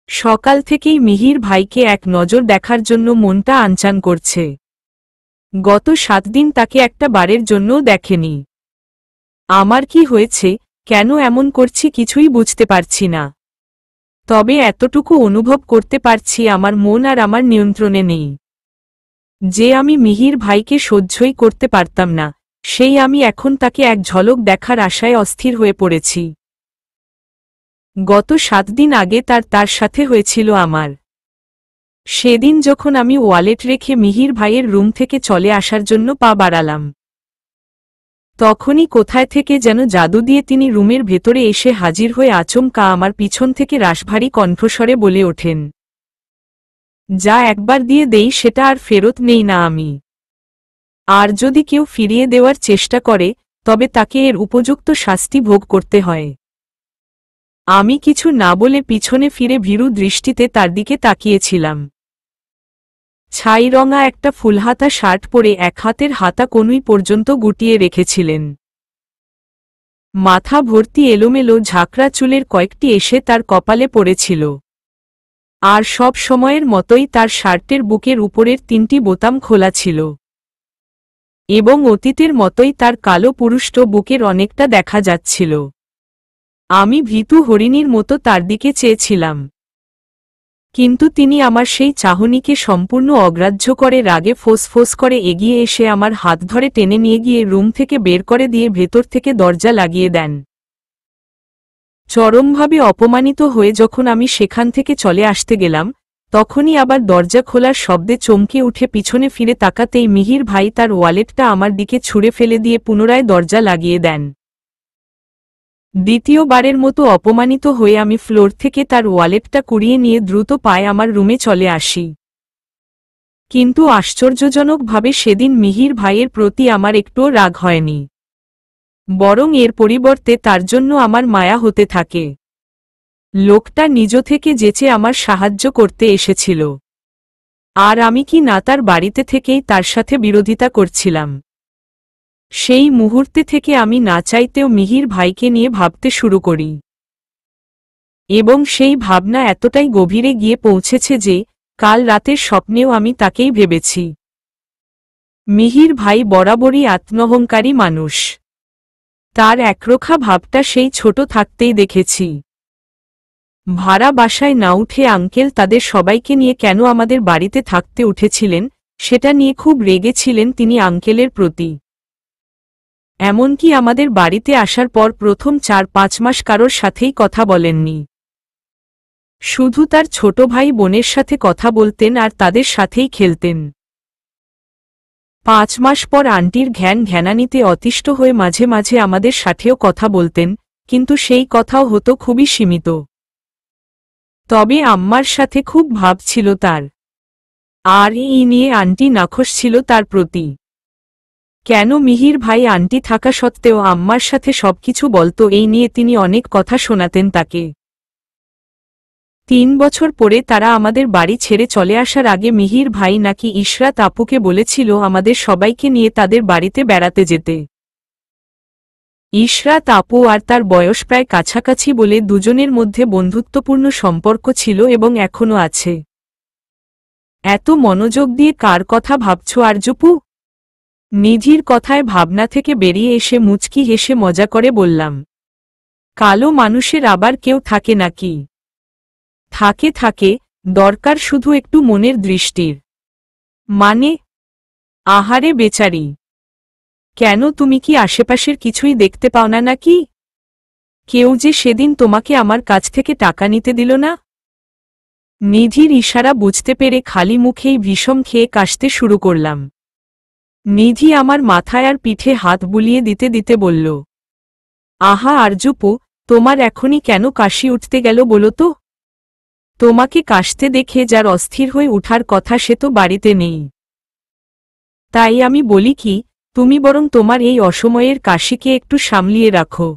সকাল থেকেই মিহির ভাইকে এক নজর দেখার জন্য মনটা আনচান করছে। গত 7 দিন তাকে একটা বারের জন্যও দেখেনি। আমার কি হয়েছে, কেন এমন করছি কিছুই বুঝতে পারছি না। তবে এতটুকু অনুভব করতে পারছি আমার মন আর আমার নিয়ন্ত্রণে নেই। যে আমি মিহির ভাইকে সহ্যই করতে পারতাম না, সেই আমি এখন তাকে এক ঝলক দেখার আশায় অস্থির হয়ে পড়েছি। গত 7 দিন আগে তার সাথে হয়েছিল আমার। সেদিন যখন আমি ওয়ালেট রেখে মিহির ভাইয়ের রুম থেকে চলে আসার জন্য পা বাড়ালাম, তখনই কোথায় থেকে যেন জাদু দিয়ে তিনি রুমের ভেতরে এসে হাজির হয়ে আচমকা আমার পিছন থেকে রাশভারী কণ্ঠস্বরে বলে ওঠেন, যা একবার দিয়ে দেই সেটা আর ফেরত নেই না আমি। আর যদি কেউ ফিরিয়ে দেওয়ার চেষ্টা করে, তবে তাকে এর উপযুক্ত শাস্তি ভোগ করতে হয়। আমি কিছু না বলে পিছনে ফিরে ভীরু দৃষ্টিতে তার দিকে তাকিয়েছিলাম। ছাইরঙা একটা ফুলহাতা শার্ট পরে এক হাতের হাতা কনুই পর্যন্ত গুটিয়ে রেখেছিলেন। মাথা ভর্তি এলোমেলো ঝাঁকড়া চুলের কয়েকটি এসে তার কপালে পড়েছিল। আর সব সময়ের মতোই তার শার্টের বুকের উপরের 3টি বোতাম খোলা ছিল। এবং অতীতের মতোই তার কালো পুরুষ্ট বুকের অনেকটা দেখা যাচ্ছিল। আমি ভীতু হরিণীর মতো তার দিকে চেয়েছিলাম, কিন্তু তিনি আমার সেই চাহনিকে সম্পূর্ণ অগ্রাহ্য করে রাগে ফোঁস করে এগিয়ে এসে আমার হাত ধরে টেনে নিয়ে গিয়ে রুম থেকে বের করে দিয়ে ভেতর থেকে দরজা লাগিয়ে দেন। চরমভাবে অপমানিত হয়ে যখন আমি সেখান থেকে চলে আসতে গেলাম, তখনই আবার দরজা খোলার শব্দে চমকে উঠে পিছনে ফিরে তাকাতেই মিহির ভাই তার ওয়ালেটটা আমার দিকে ছুঁড়ে ফেলে দিয়ে পুনরায় দরজা লাগিয়ে দেন। দ্বিতীয়বারের মতো অপমানিত হয়ে আমি ফ্লোর থেকে তার ওয়ালেটটা কুড়িয়ে নিয়ে দ্রুত পায়ে আমার রুমে চলে আসি। কিন্তু আশ্চর্যজনকভাবে সেদিন মিহির ভাইয়ের প্রতি আমার একটুও রাগ হয়নি, বরং এর পরিবর্তে তার জন্য আমার মায়া হতে থাকে। লোকটা নিজ থেকে যেচে আমার সাহায্য করতে এসেছিল, আর আমি কি না তার বাড়িতে থেকেই তার সাথে বিরোধিতা করছিলাম। সেই মুহূর্তে থেকে আমি না চাইতেও মিহির ভাইকে নিয়ে ভাবতে শুরু করি, এবং সেই ভাবনা এতটাই গভীরে গিয়ে পৌঁছেছে যে কাল রাতের স্বপ্নেও আমি তাকেই ভেবেছি। মিহির ভাই বরাবরই আত্মহংকারী মানুষ। তার একরোখা ভাবটা সেই ছোট থাকতেই দেখেছি। ভাড়া বাসায় না উঠে আঙ্কেল তাদের সবাইকে নিয়ে কেন আমাদের বাড়িতে থাকতে উঠেছিলেন, সেটা নিয়ে খুব রেগেছিলেন তিনি আঙ্কেলের প্রতি। এমনকি আমাদের বাড়িতে আসার পর প্রথম 4-5 মাস কারোর সাথেই কথা বলেননি। শুধু তার ছোট ভাই বোনের সাথে কথা বলতেন আর তাদের সাথেই খেলতেন। 5 মাস পর আন্টির ঘ্যানানিতে অতিষ্ঠ হয়ে মাঝে মাঝে আমাদের সাথেও কথা বলতেন, কিন্তু সেই কথাও হতো খুবই সীমিত। তবে আম্মার সাথে খুব ভাব ছিল তার, আর এই নিয়ে আন্টি নাখোশ ছিল তার প্রতি। কেন মিহির ভাই আন্টি থাকা সত্ত্বেও আম্মার সাথে সবকিছু বলতো এই নিয়ে তিনি অনেক কথা শোনাতেন তাকে। 3 বছর পরে তারা আমাদের বাড়ি ছেড়ে চলে আসার আগে মিহির ভাই নাকি ইশরাত আপুকে বলেছিল আমাদের সবাইকে নিয়ে তাদের বাড়িতে বেড়াতে যেতে। ইশরাত আপু আর তার বয়স প্রায় কাছাকাছি বলে দুজনের মধ্যে বন্ধুত্বপূর্ণ সম্পর্ক ছিল এবং এখনও আছে। এত মনোযোগ দিয়ে কার কথা ভাবছ আরজুপু? নিধির কথায় ভাবনা থেকে বেরিয়ে এসে মুচকি হেসে মজা করে বললাম, কালো মানুষের আবার কেউ থাকে নাকি? থাকে, দরকার শুধু একটু মনের দৃষ্টির। মানে? আহারে বেচারি, কেন তুমি কি আশেপাশের কিছুই দেখতে পাও না নাকি? কেউ যে সেদিন তোমাকে আমার কাছ থেকে টাকা নিতে দিল না? নিধির ইশারা বুঝতে পেরে খালি মুখেই বিষম খেয়ে কাশতে শুরু করলাম। নিধি আমার মাথায় আর পিঠে হাত বুলিয়ে দিতে দিতে বলল, আহা আরজুপু, তোমার এখনই কেন কাশি উঠতে গেল বলো তো? তোমাকে কাশতে দেখে যার অস্থির হয়ে উঠার কথা সে তো বাড়িতে নেই। তাই আমি বলি কি, তুমি বরং তোমার এই অসময়ের কাশিকে একটু সামলিয়ে রাখো,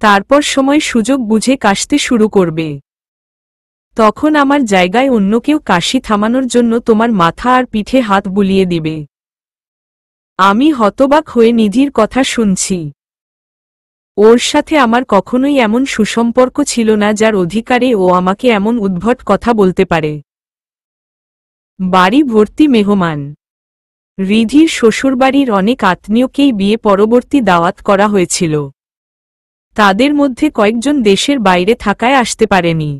তারপর সময় সুযোগ বুঝে কাশতে শুরু করবে। তখন আমার জায়গায় অন্য কেউ কাশি থামানোর জন্য তোমার মাথা আর পিঠে হাত বুলিয়ে দিবে। আমি হতবাক হয়ে নিধির কথা শুনছি। ওর সাথে আমার কখনোই এমন সুসম্পর্ক ছিল না যার অধিকারে ও আমাকে এমন উদ্ভট কথা বলতে পারে। বাড়ি ভর্তি মেহমান। রিধির শ্বশুরবাড়ির অনেক আত্মীয়কেই বিয়ে পরবর্তী দাওয়াত করা হয়েছিল। তাদের মধ্যে কয়েকজন দেশের বাইরে থাকায় আসতে পারেনি,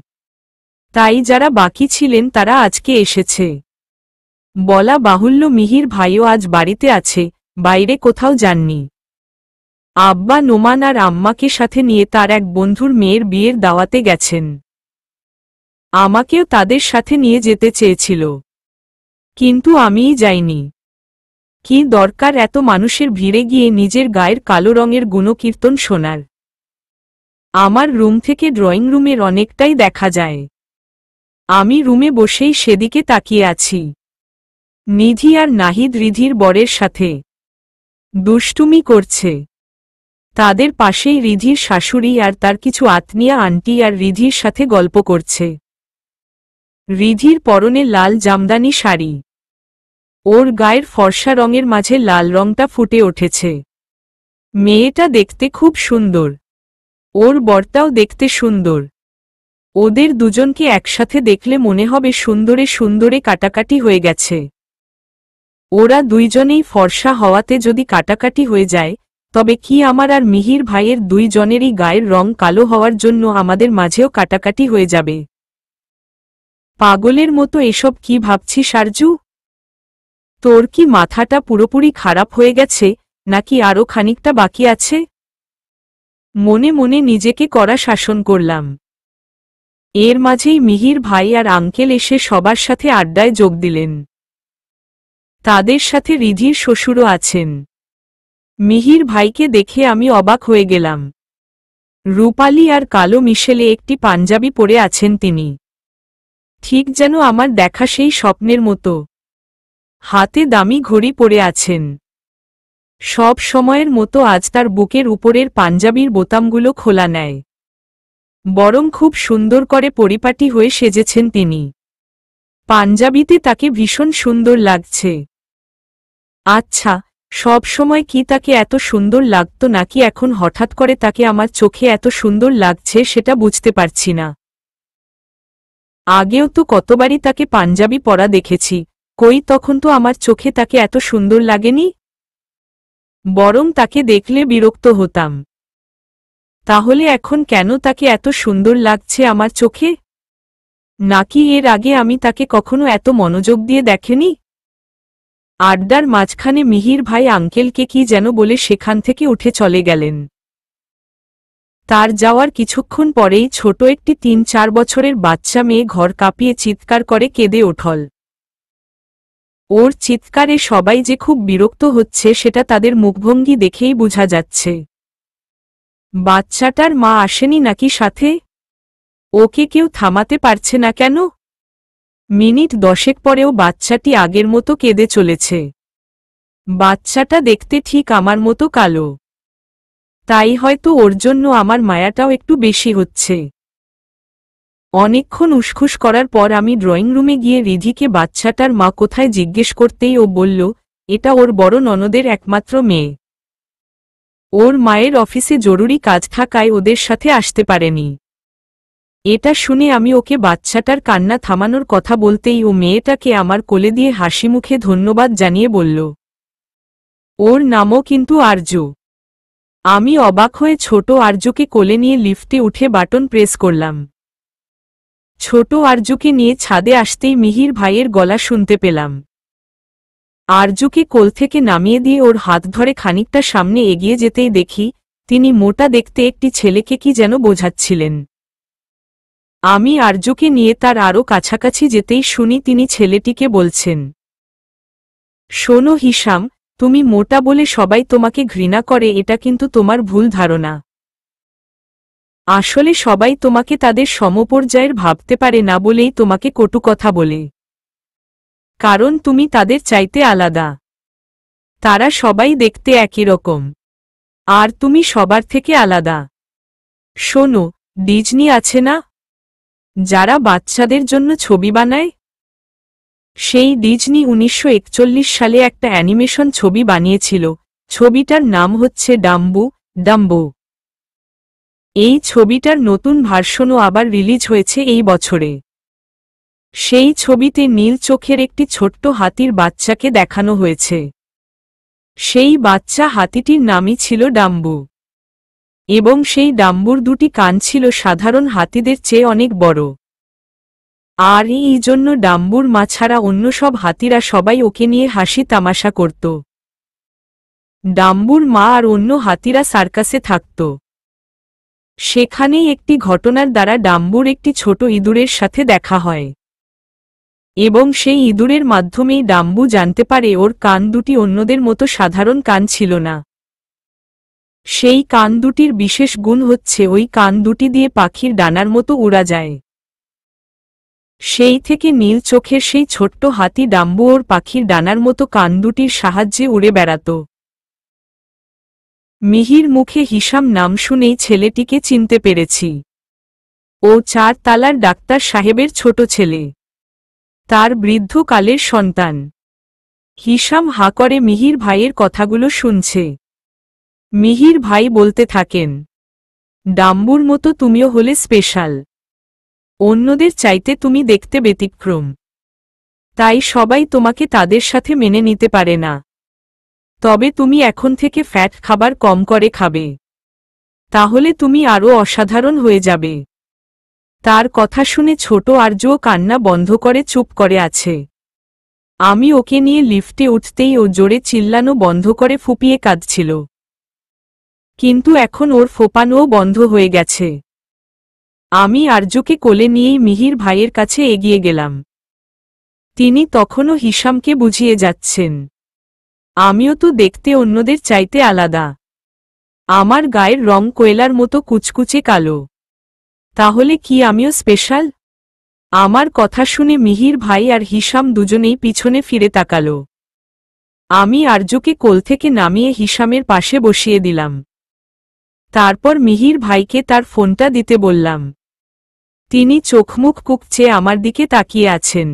তাই যারা বাকি ছিলেন তারা আজকে এসেছে। বলা বাহুল্য মিহির ভাইও আজ বাড়িতে আছে, বাইরে কোথাও যাননি। আব্বা নোমান আর আম্মাকে সাথে নিয়ে তার এক বন্ধুর মেয়ের বিয়ের দাওয়াতে গেছেন। আমাকেও তাদের সাথে নিয়ে যেতে চেয়েছিল, কিন্তু আমিই যাইনি। কি দরকার এত মানুষের ভিড়ে গিয়ে নিজের গায়ের কালো রঙের গুণকীর্তন শোনার। আমার রুম থেকে ড্রয়িং রুমের অনেকটাই দেখা যায়। আমি রুমে বসেই সেদিকে তাকিয়ে আছি। নিধি আর নাহিদ রিধির বরের সাথে দুষ্টুমি করছে। তাদের পাশেই রিধির শাশুড়ি আর তার কিছু আত্মীয়া আন্টি আর রিধির সাথে গল্প করছে। রিধির পরনে লাল জামদানি শাড়ি, ওর গায়ের ফর্সা রঙের মাঝে লাল রংটা ফুটে উঠেছে। মেয়েটা দেখতে খুব সুন্দর, ওর বরটাও দেখতে সুন্দর। ওদের দুজনকে একসাথে দেখলে মনে হবে সুন্দরে সুন্দরে কাটাকাটি হয়ে গেছে। ওরা দুইজনেই ফর্সা হওয়াতে যদি কাটাকাটি হয়ে যায়, তবে কি আমার আর মিহির ভাইয়ের দুইজনেরই গায়ের রং কালো হওয়ার জন্য আমাদের মাঝেও কাটাকাটি হয়ে যাবে। পাগলের মতো এসব কি ভাবছিস আরজু? তোর কি মাথাটা পুরোপুরি খারাপ হয়ে গেছে, নাকি আরও খানিকটা বাকি আছে? মনে মনে নিজেকে কড়া শাসন করলাম। এর মাঝেই মিহির ভাই আর আঙ্কেল এসে সবার সাথে আড্ডায় যোগ দিলেন। তাদের সাথে রিধির শ্বশুরও আছেন। মিহির ভাইকে দেখে আমি অবাক হয়ে গেলাম। রূপালী আর কালো মিশেলে একটি পাঞ্জাবি পরে আছেন তিনি, ঠিক যেন আমার দেখা সেই স্বপ্নের মতো। হাতে দামি ঘড়ি পরে আছেন। সব সময়ের মতো আজ তার বুকের উপরের পাঞ্জাবির বোতামগুলো খোলা নেয়, বরং খুব সুন্দর করে পরিপাটি হয়ে সেজেছেন তিনি। পাঞ্জাবিতে তাকে ভীষণ সুন্দর লাগছে। আচ্ছা, সব সময় কি তাকে এত সুন্দর লাগতো নাকি এখন হঠাৎ করে তাকে আমার চোখে এত সুন্দর লাগছে সেটা বুঝতে পারছি না। আগেও তো কতবারই তাকে পাঞ্জাবি পরা দেখেছি, কই তখন তো আমার চোখে তাকে এত সুন্দর লাগেনি, বরং তাকে দেখলে বিরক্ত হতাম। তাহলে এখন কেন তাকে এত সুন্দর লাগছে আমার চোখে? নাকি এর আগে আমি তাকে কখনো এত মনোযোগ দিয়ে দেখেনি? আড্ডার মাঝখানে মিহির ভাই আঙ্কেলকে কি যেন বলে সেখান থেকে উঠে চলে গেলেন। তার যাওয়ার কিছুক্ষণ পরেই ছোট একটি ৩-৪ বছরের বাচ্চা মেয়ে ঘর কাঁপিয়ে চিৎকার করে কেঁদে ওঠল। ওর চিৎকারে সবাই যে খুব বিরক্ত হচ্ছে সেটা তাদের মুখভঙ্গি দেখেই বোঝা যাচ্ছে। বাচ্চাটার মা আসেনি নাকি সাথে? ওকে কেউ থামাতে পারছে না কেন? মিনিট 10 পরেও বাচ্চাটি আগের মতো কেঁদে চলেছে। বাচ্চাটা দেখতে ঠিক আমার মতো কালো, তাই হয়তো ওর জন্য আমার মায়াটাও একটু বেশি হচ্ছে। অনেকক্ষণ উসখুস করার পর আমি ড্রয়িং রুমে গিয়ে রিধিকে বাচ্চাটার মা কোথায় জিজ্ঞেস করতেই ও বলল, এটা ওর বড় ননদের একমাত্র মেয়ে। ওর মায়ের অফিসে জরুরি কাজ থাকায় ওদের সাথে আসতে পারেনি। এটা শুনে আমি ওকে বাচ্চাটার কান্না থামানোর কথা বলতেই ও মেয়েটাকে আমার কোলে দিয়ে হাসি মুখে ধন্যবাদ জানিয়ে বলল, ওর নামও কিন্তু আরজু। আমি অবাক হয়ে ছোট আরজুকে কোলে নিয়ে লিফটে উঠে বাটন প্রেস করলাম। ছোট আরজুকে নিয়ে ছাদে আসতেই মিহির ভাইয়ের গলা শুনতে পেলাম। আরজুকে কোল থেকে নামিয়ে দিয়ে ওর হাত ধরে খানিকটা সামনে এগিয়ে যেতেই দেখি তিনি মোটা দেখতে একটি ছেলেকে কি যেন বোঝাচ্ছিলেন। আমি আরজুকে নিয়ে তার আরও কাছাকাছি যেতেই শুনি তিনি ছেলেটিকে বলছেন, শোনো হিসাম, তুমি মোটা বলে সবাই তোমাকে ঘৃণা করে এটা কিন্তু তোমার ভুল ধারণা। আসলে সবাই তোমাকে তাদের সমপর্যায়ের ভাবতে পারে না বলেই তোমাকে কটু কথা বলে, কারণ তুমি তাদের চাইতে আলাদা। তারা সবাই দেখতে একই রকম, আর তুমি সবার থেকে আলাদা। শোনো, ডিজনি আছে না, যারা বাচ্চাদের জন্য ছবি বানায়? সেই ডিজনি 1941 সালে একটা অ্যানিমেশন ছবি বানিয়েছিল। ছবিটার নাম হচ্ছে ডাম্বু। ডাম্বো। এই ছবিটার নতুন ভার্সনও আবার রিলিজ হয়েছে এই বছরে। সেই ছবিতে নীল চোখের একটি ছোট্ট হাতির বাচ্চাকে দেখানো হয়েছে। সেই বাচ্চা হাতিটির নামই ছিল ডাম্বু, এবং সেই ডাম্বুর দুটি কান ছিল সাধারণ হাতিদের চেয়ে অনেক বড়। আর এই জন্য ডাম্বুর মা ছাড়া অন্য সব হাতিরা সবাই ওকে নিয়ে হাসি তামাশা করত। ডাম্বুর মা আর অন্য হাতিরা সার্কাসে থাকত। সেখানেই একটি ঘটনার দ্বারা ডাম্বুর একটি ছোট ইঁদুরের সাথে দেখা হয়, এবং সেই ইঁদুরের মাধ্যমেই ডাম্বু জানতে পারে ওর কান দুটি অন্যদের মতো সাধারণ কান ছিল না। সেই কান দুটির বিশেষ গুণ হচ্ছে ওই কান দুটি দিয়ে পাখির ডানার মতো উড়া যায়। সেই থেকে নীল চোখের সেই ছোট্ট হাতি ডাম্বু ওর পাখির ডানার মতো কান দুটির সাহায্যে উড়ে বেড়াত। মিহির মুখে হিসাম নাম শুনেই ছেলেটিকে চিনতে পেরেছি। ও 4 তালার ডাক্তার সাহেবের ছোট ছেলে, তার বৃদ্ধকালের সন্তান। হিসাম হা করে মিহির ভাইয়ের কথাগুলো শুনছে। মিহির ভাই বলতে থাকেন, ডাম্বুর মতো তুমিও হলে স্পেশাল। অন্যদের চাইতে তুমি দেখতে ব্যতিক্রম, তাই সবাই তোমাকে তাদের সাথে মেনে নিতে পারে না। তবে তুমি এখন থেকে ফ্যাট খাবার কম করে খাবে, তাহলে তুমি আরও অসাধারণ হয়ে যাবে। তার কথা শুনে ছোট আরজুও কান্না বন্ধ করে চুপ করে আছে। আমি ওকে নিয়ে লিফটে উঠতেই ও জোরে চিল্লানো বন্ধ করে ফুপিয়ে কাঁদছিল, কিন্তু এখন ওর ফোপানোও বন্ধ হয়ে গেছে। আমি আরজুকে কোলে নিয়েই মিহির ভাইয়ের কাছে এগিয়ে গেলাম। তিনি তখনও হিসামকে বুঝিয়ে যাচ্ছেন, আমিও তো দেখতে অন্যদের চাইতে আলাদা। আমার গায়ের রং কোয়েলার মতো কুচকুচে কালো, তাহলে কি আমিও স্পেশাল? আমার কথা শুনে মিহির ভাই আর হিসাম দুজনেই পিছনে ফিরে তাকালো। আমি আরজুকে কোল থেকে নামিয়ে হিসামের পাশে বসিয়ে দিলাম। তারপর মিহির ভাইকে তার ফোনটা দিতে বললাম। তিনি চোখমুখ কুঁকচে আমার দিকে তাকিয়ে আছেন।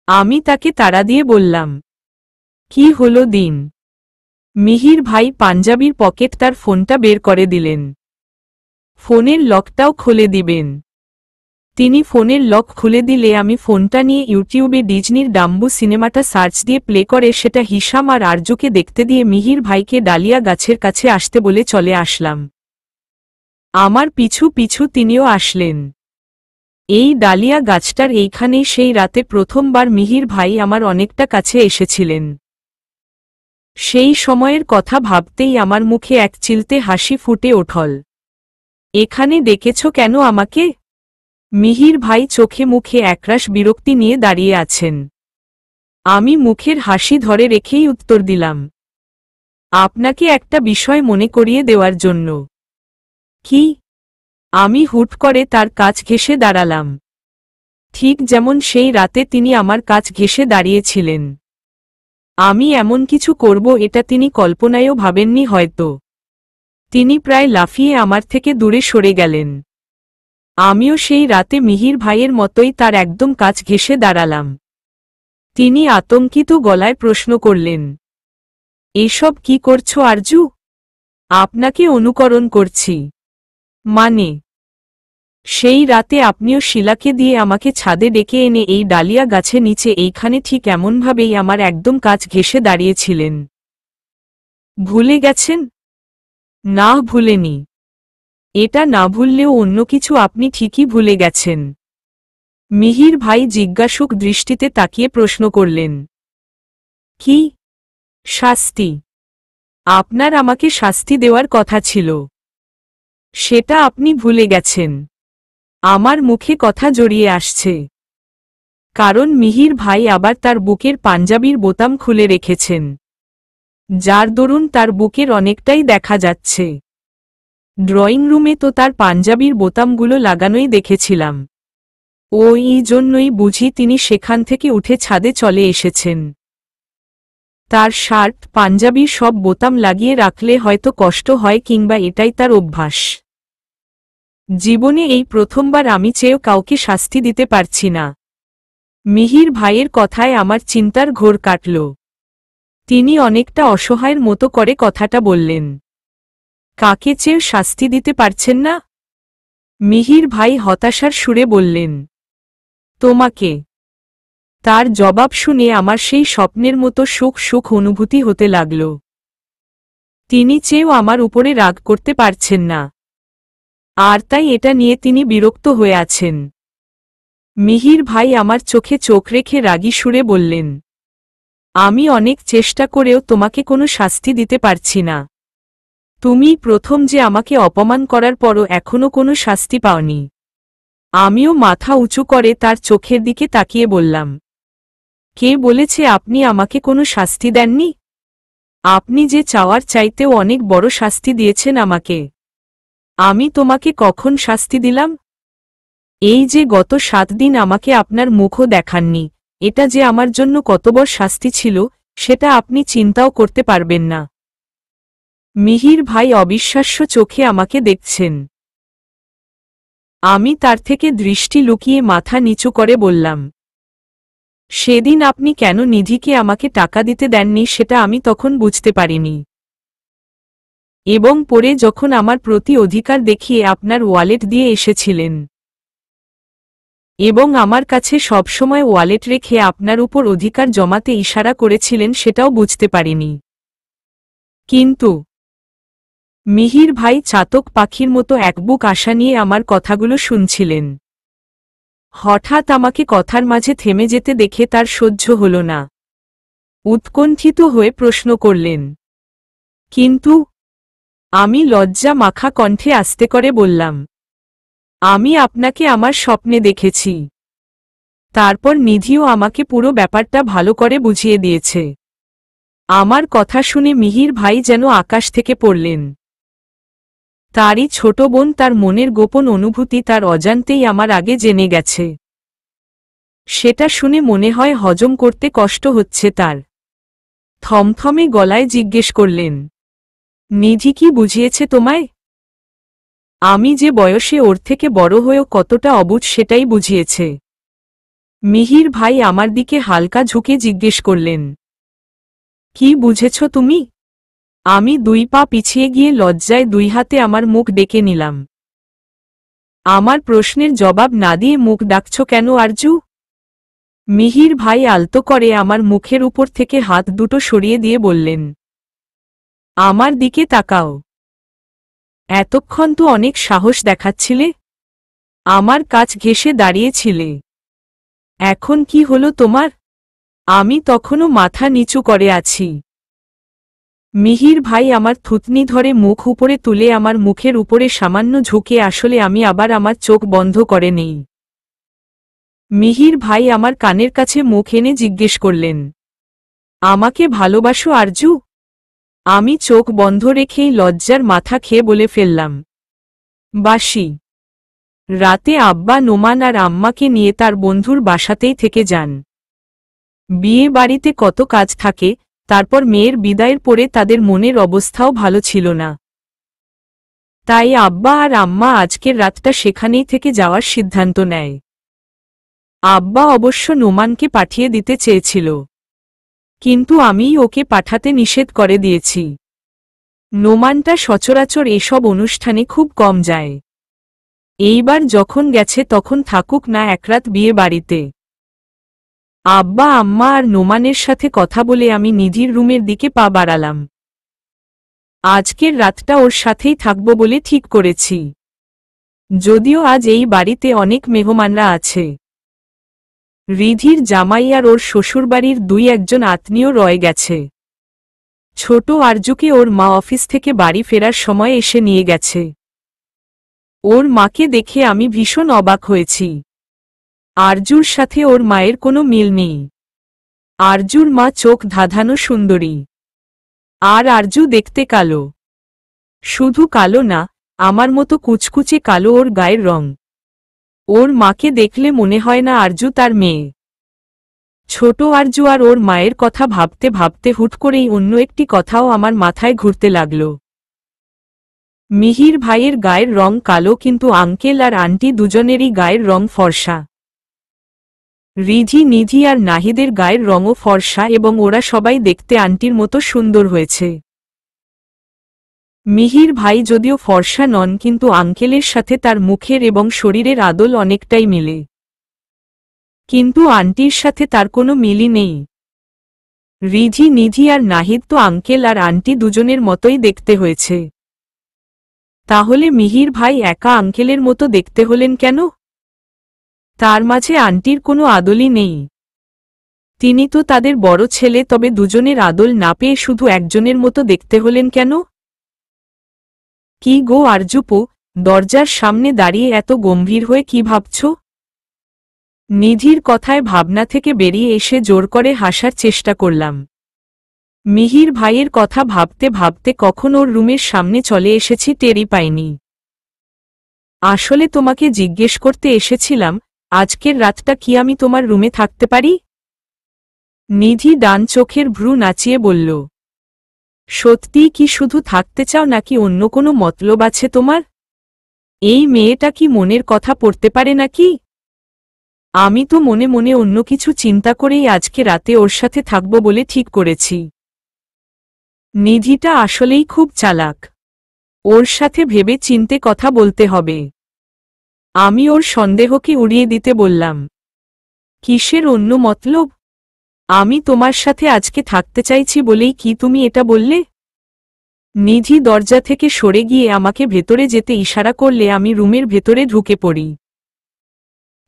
আমি তাকে তাড়া দিয়ে বললাম, কি হলো দিন? মিহির ভাই পাঞ্জাবির পকেট তার ফোনটা বের করে দিলেন। ফোনের লকটাও খুলে দিবেন। তিনি ফোনের লক খুলে দিলে আমি ফোনটা নিয়ে ইউটিউবে ডিজনির ডাম্বু সিনেমাটা সার্চ দিয়ে প্লে করে সেটা হিসাম আর আরজুকে দেখতে দিয়ে মিহির ভাইকে ডালিয়া গাছের কাছে আসতে বলে চলে আসলাম। আমার পিছু পিছু তিনিও আসলেন। এই ডালিয়া গাছটার এইখানেই সেই রাতে প্রথমবার মিহির ভাই আমার অনেকটা কাছে এসেছিলেন। সেই সময়ের কথা ভাবতেই আমার মুখে এক চিলতে হাসি ফুটে ওঠল। এখানে ডেকেছ কেন আমাকে? মিহির ভাই চোখে মুখে একরাশ বিরক্তি নিয়ে দাঁড়িয়ে আছেন। আমি মুখের হাসি ধরে রেখেই উত্তর দিলাম, আপনাকে একটা বিষয় মনে করিয়ে দেওয়ার জন্য। কি? আমি হুট করে তার কাছ ঘেঁষে দাঁড়ালাম, ঠিক যেমন সেই রাতে তিনি আমার কাছ ঘেঁষে দাঁড়িয়েছিলেন। আমি এমন কিছু করব এটা তিনি কল্পনায়ও ভাবেননি হয়তো। তিনি প্রায় লাফিয়ে আমার থেকে দূরে সরে গেলেন। আমিও সেই রাতে মিহির ভাইয়ের মতোই তার একদম কাছ ঘেঁষে দাঁড়ালাম। তিনি আতঙ্কিত গলায় প্রশ্ন করলেন, এসব কি করছো আরজু? আপনাকে অনুকরণ করছি। মানে? সেই রাতে আপনিও শিলাকে দিয়ে আমাকে ছাদে ডেকে এনে এই ডালিয়া গাছে নিচে এইখানে ঠিক এমনভাবেই আমার একদম কাছ ঘেঁষে দাঁড়িয়েছিলেন। ভুলে গেছেন? না, ভুলেনি। এটা না ভুললেও অন্য কিছু আপনি ঠিকই ভুলে গেছেন। মিহির ভাই জিজ্ঞাসুক দৃষ্টিতে তাকিয়ে প্রশ্ন করলেন, কি? শাস্তি? আপনার আমাকে শাস্তি দেওয়ার কথা ছিল, সেটা আপনি ভুলে গেছেন। আমার মুখে কথা জড়িয়ে আসছে, কারণ মিহির ভাই আবার তার বুকের পাঞ্জাবির বোতাম খুলে রেখেছেন, যার দরুন তার বুকের অনেকটাই দেখা যাচ্ছে। ড্রয়িং রুমে তো তার পাঞ্জাবির বোতামগুলো লাগানোই দেখেছিলাম। ওই জন্যই বুঝি তিনি সেখান থেকে উঠে ছাদে চলে এসেছেন। তার শার্ট পাঞ্জাবির সব বোতাম লাগিয়ে রাখলে হয়তো কষ্ট হয়, কিংবা এটাই তার অভ্যাস। জীবনে এই প্রথমবার আমি চেয়েও কাউকে শাস্তি দিতে পারছি না। মিহির ভাইয়ের কথায় আমার চিন্তার ঘোর কাটল। তিনি অনেকটা অসহায়ের মতো করে কথাটা বললেন। কাকে চেয়েও শাস্তি দিতে পারছেন না? মিহির ভাই হতাশার সুরে বললেন। তোমাকে। তার জবাব শুনে আমার সেই স্বপ্নের মতো সুখ সুখ অনুভূতি হতে লাগল। তিনি চেয়েও আমার উপরে রাগ করতে পারছেন না, আর তাই এটা নিয়ে তিনি বিরক্ত হয়ে আছেন। মিহির ভাই আমার চোখে চোখ রেখে রাগী সুরে বললেন, আমি অনেক চেষ্টা করেও তোমাকে কোনো শাস্তি দিতে পারছি না। তুমি প্রথম যে আমাকে অপমান করার পরও এখনো কোনো শাস্তি পাওনি। আমিও মাথা উঁচু করে তার চোখের দিকে তাকিয়ে বললাম, কে বলেছে আপনি আমাকে কোনো শাস্তি দেননি? আপনি যে চাওয়ার চাইতেও অনেক বড় শাস্তি দিয়েছেন আমাকে। আমি তোমাকে কখন শাস্তি দিলাম? এই যে গত 7 দিন আমাকে আপনার মুখও দেখাননি, এটা যে আমার জন্য কত বড় শাস্তি ছিল সেটা আপনি চিন্তাও করতে পারবেন না। মিহির ভাই অবিশ্বাস্য চোখে আমাকে দেখছেন। আমি তার থেকে দৃষ্টি লুকিয়ে মাথা নিচু করে বললাম, সেদিন আপনি কেন নিধিকে আমাকে টাকা দিতে দেননি সেটা আমি তখন বুঝতে পারিনি। এবং পরে যখন আমার প্রতি অধিকার দেখিয়ে আপনার ওয়ালেট দিয়ে এসেছিলেন এবং আমার কাছে সবসময় ওয়ালেট রেখে আপনার উপর অধিকার জমাতে ইশারা করেছিলেন সেটাও বুঝতে পারিনি। কিন্তু মিহির ভাই চাতক পাখির মতো একবুক আশা নিয়ে আমার কথাগুলো শুনছিলেন। হঠাৎ আমাকে কথার মাঝে থেমে যেতে দেখে তার সহ্য হল না। উৎকণ্ঠিত হয়ে প্রশ্ন করলেন, কিন্তু? আমি লজ্জা মাখা কণ্ঠে আস্তে করে বললাম, আমি আপনাকে আমার স্বপ্নে দেখেছি। তারপর নিধিও আমাকে পুরো ব্যাপারটা ভালো করে বুঝিয়ে দিয়েছে। আমার কথা শুনে মিহির ভাই যেন আকাশ থেকে পড়লেন। তারই ছোট বোন তার মনের গোপন অনুভূতি তার অজান্তেই আমার আগে জেনে গেছে। সেটা শুনে মনে হয় হজম করতে কষ্ট হচ্ছে তার। থমথমে গলায় জিজ্ঞেস করলেন, নিধি কি বুঝিয়েছে তোমায়? আমি যে বয়সে ওর থেকে বড় হয়েও কতটা অবুঝ সেটাই বুঝিয়েছে। মিহির ভাই আমার দিকে হালকা ঝুঁকে জিজ্ঞেস করলেন, কি বুঝেছ তুমি? আমি 2 পা পিছিয়ে গিয়ে লজ্জায় 2 হাতে আমার মুখ ডেকে নিলাম। আমার প্রশ্নের জবাব না দিয়ে মুখ ডাকছ কেন আরজু? মিহির ভাই আলতো করে আমার মুখের উপর থেকে হাত দুটো সরিয়ে দিয়ে বললেন, আমার দিকে তাকাও। এতক্ষণ তো অনেক সাহস দেখাচ্ছিলে, আমার কাছ ঘেঁষে দাঁড়িয়েছিলে। এখন কি হলো তোমার? আমি তখনও মাথা নিচু করে আছি। মিহির ভাই আমার থুতনি ধরে মুখ উপরে তুলে আমার মুখের উপরে সামান্য ঝুঁকে আসলে আমি আবার আমার চোখ বন্ধ করে নেই। মিহির ভাই আমার কানের কাছে মুখ এনে জিজ্ঞেস করলেন, আমাকে ভালোবাসো আরজু? আমি চোখ বন্ধ রেখেই লজ্জার মাথা খেয়ে বলে ফেললাম, বাসি। রাতে আব্বা নোমান আর আম্মাকে নিয়ে তার বন্ধুর বাসাতেই থেকে যান। বিয়ে বাড়িতে কত কাজ থাকে, তারপর মেয়ের বিদায়ের পরে তাদের মনের অবস্থাও ভালো ছিল না। তাই আব্বা আর আম্মা আজকের রাতটা সেখানেই থেকে যাওয়ার সিদ্ধান্ত নেয়। আব্বা অবশ্য নোমানকে পাঠিয়ে দিতে চেয়েছিল, কিন্তু আমিই ওকে পাঠাতে নিষেধ করে দিয়েছি। নোমানটা সচরাচর এসব অনুষ্ঠানে খুব কম যায়। এইবার যখন গেছে তখন থাকুক না এক রাত বিয়ে বাড়িতে। আব্বা আম্মা আর নোমানের সাথে কথা বলে আমি নিধির রুমের দিকে পা বাড়ালাম। আজকের রাতটা ওর সাথেই থাকব বলে ঠিক করেছি। যদিও আজ এই বাড়িতে অনেক মেহমানরা আছে। রিধির জামাই আর ওর শ্বশুরবাড়ির 2-1 আত্মীয় রয়ে গেছে। ছোট আরজুকে ওর মা অফিস থেকে বাড়ি ফেরার সময় এসে নিয়ে গেছে। ওর মাকে দেখে আমি ভীষণ অবাক হয়েছি। আরজুর সাথে ওর মায়ের কোনো মিল নেই। আরজুর মা চোখ ধাঁধানো সুন্দরী, আর আরজু দেখতে কালো। শুধু কালো না, আমার মতো কুচকুচে কালো ওর গায়ের রং। ওর মাকে দেখলে মনে হয় না আরজু তার মেয়ে। ছোট আরজু আর ওর মায়ের কথা ভাবতে ভাবতে হুট করেই অন্য একটি কথাও আমার মাথায় ঘুরতে লাগল। মিহির ভাইয়ের গায়ের রং কালো, কিন্তু আঙ্কেল আর আন্টি দুজনেরই গায়ের রং ফর্সা। রিধি, নিধি আর নাহিদের গায়ের রঙও ফর্সা এবং ওরা সবাই দেখতে আন্টির মতো সুন্দর হয়েছে। মিহির ভাই যদিও ফর্সা নন, কিন্তু আঙ্কেলের সাথে তার মুখের এবং শরীরের আদল অনেকটাই মিলে। কিন্তু আন্টির সাথে তার কোনো মিলই নেই। রিধি, নিধি আর নাহিদ তো আঙ্কেল আর আন্টি দুজনের মতোই দেখতে হয়েছে। তাহলে মিহির ভাই একা আঙ্কেলের মতো দেখতে হলেন কেন? তার মাঝে আন্টির কোনো আদলই নেই। তিনি তো তাদের বড় ছেলে, তবে দুজনের আদল না পেয়ে শুধু একজনের মতো দেখতে হলেন কেন? কি গো আরজুপো, দরজার সামনে দাঁড়িয়ে এত গম্ভীর হয়ে কি ভাবছ? নিধির কথায় ভাবনা থেকে বেরিয়ে এসে জোর করে হাসার চেষ্টা করলাম। মিহির ভাইয়ের কথা ভাবতে ভাবতে কখন ওর রুমের সামনে চলে এসেছি টেরই পাইনি। আসলে তোমাকে জিজ্ঞেস করতে এসেছিলাম, আজকের রাতটা কি আমি তোমার রুমে থাকতে পারি? নিধি ডান চোখের ভ্রু নাচিয়ে বলল। সত্যিই কি শুধু থাকতে চাও নাকি অন্য কোনো মতলব আছে তোমার? এই মেয়েটা কি মনের কথা পড়তে পারে নাকি? আমি তো মনে মনে অন্য কিছু চিন্তা করেই আজকে রাতে ওর সাথে থাকব বলে ঠিক করেছি। নিধিটা আসলেই খুব চালাক। ওর সাথে ভেবে চিন্তে কথা বলতে হবে। আমি ওর সন্দেহকে উড়িয়ে দিতে বললাম। কিসের অন্য মতলব? আমি তোমার সাথে আজকে থাকতে চাইছি বলেই কি তুমি এটা বললে? নিধি দরজা থেকে সরে গিয়ে আমাকে ভেতরে যেতে ইশারা করলে আমি রুমের ভেতরে ঢুকে পড়ি।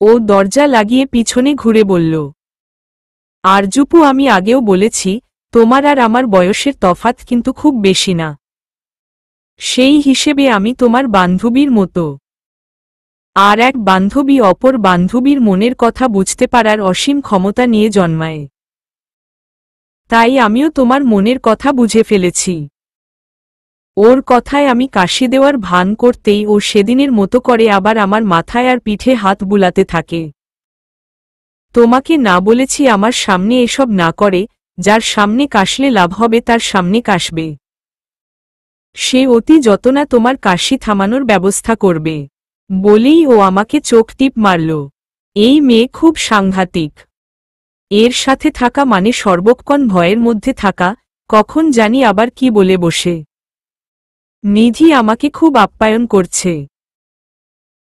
ও দরজা লাগিয়ে পিছনে ঘুরে বলল, আরজুপু, আমি আগেও বলেছি তোমার আর আমার বয়সের তফাৎ কিন্তু খুব বেশি না। সেই হিসেবে আমি তোমার বান্ধবীর মতো। আর এক বান্ধবী অপর বান্ধবীর মনের কথা বুঝতে পারার অসীম ক্ষমতা নিয়ে জন্মায়। তাই আমিও তোমার মনের কথা বুঝে ফেলেছি। ওর কথায় আমি কাশি দেওয়ার ভান করতেই ও সেদিনের মতো করে আবার আমার মাথায় আর পিঠে হাত বুলাতে থাকে। তোমাকে না বলেছি আমার সামনে এসব না করে, যার সামনে কাশলে লাভ হবে তার সামনে কাশবে। সে অতি যতনা তোমার কাশি থামানোর ব্যবস্থা করবে। বলেই ও আমাকে চোখ টিপ মারল। এই মেয়ে খুব সাংঘাতিক। এর সাথে থাকা মানে সর্বক্ষণ ভয়ের মধ্যে থাকা, কখন জানি আবার কি বলে বসে। নিধি আমাকে খুব আপ্যায়ন করছে।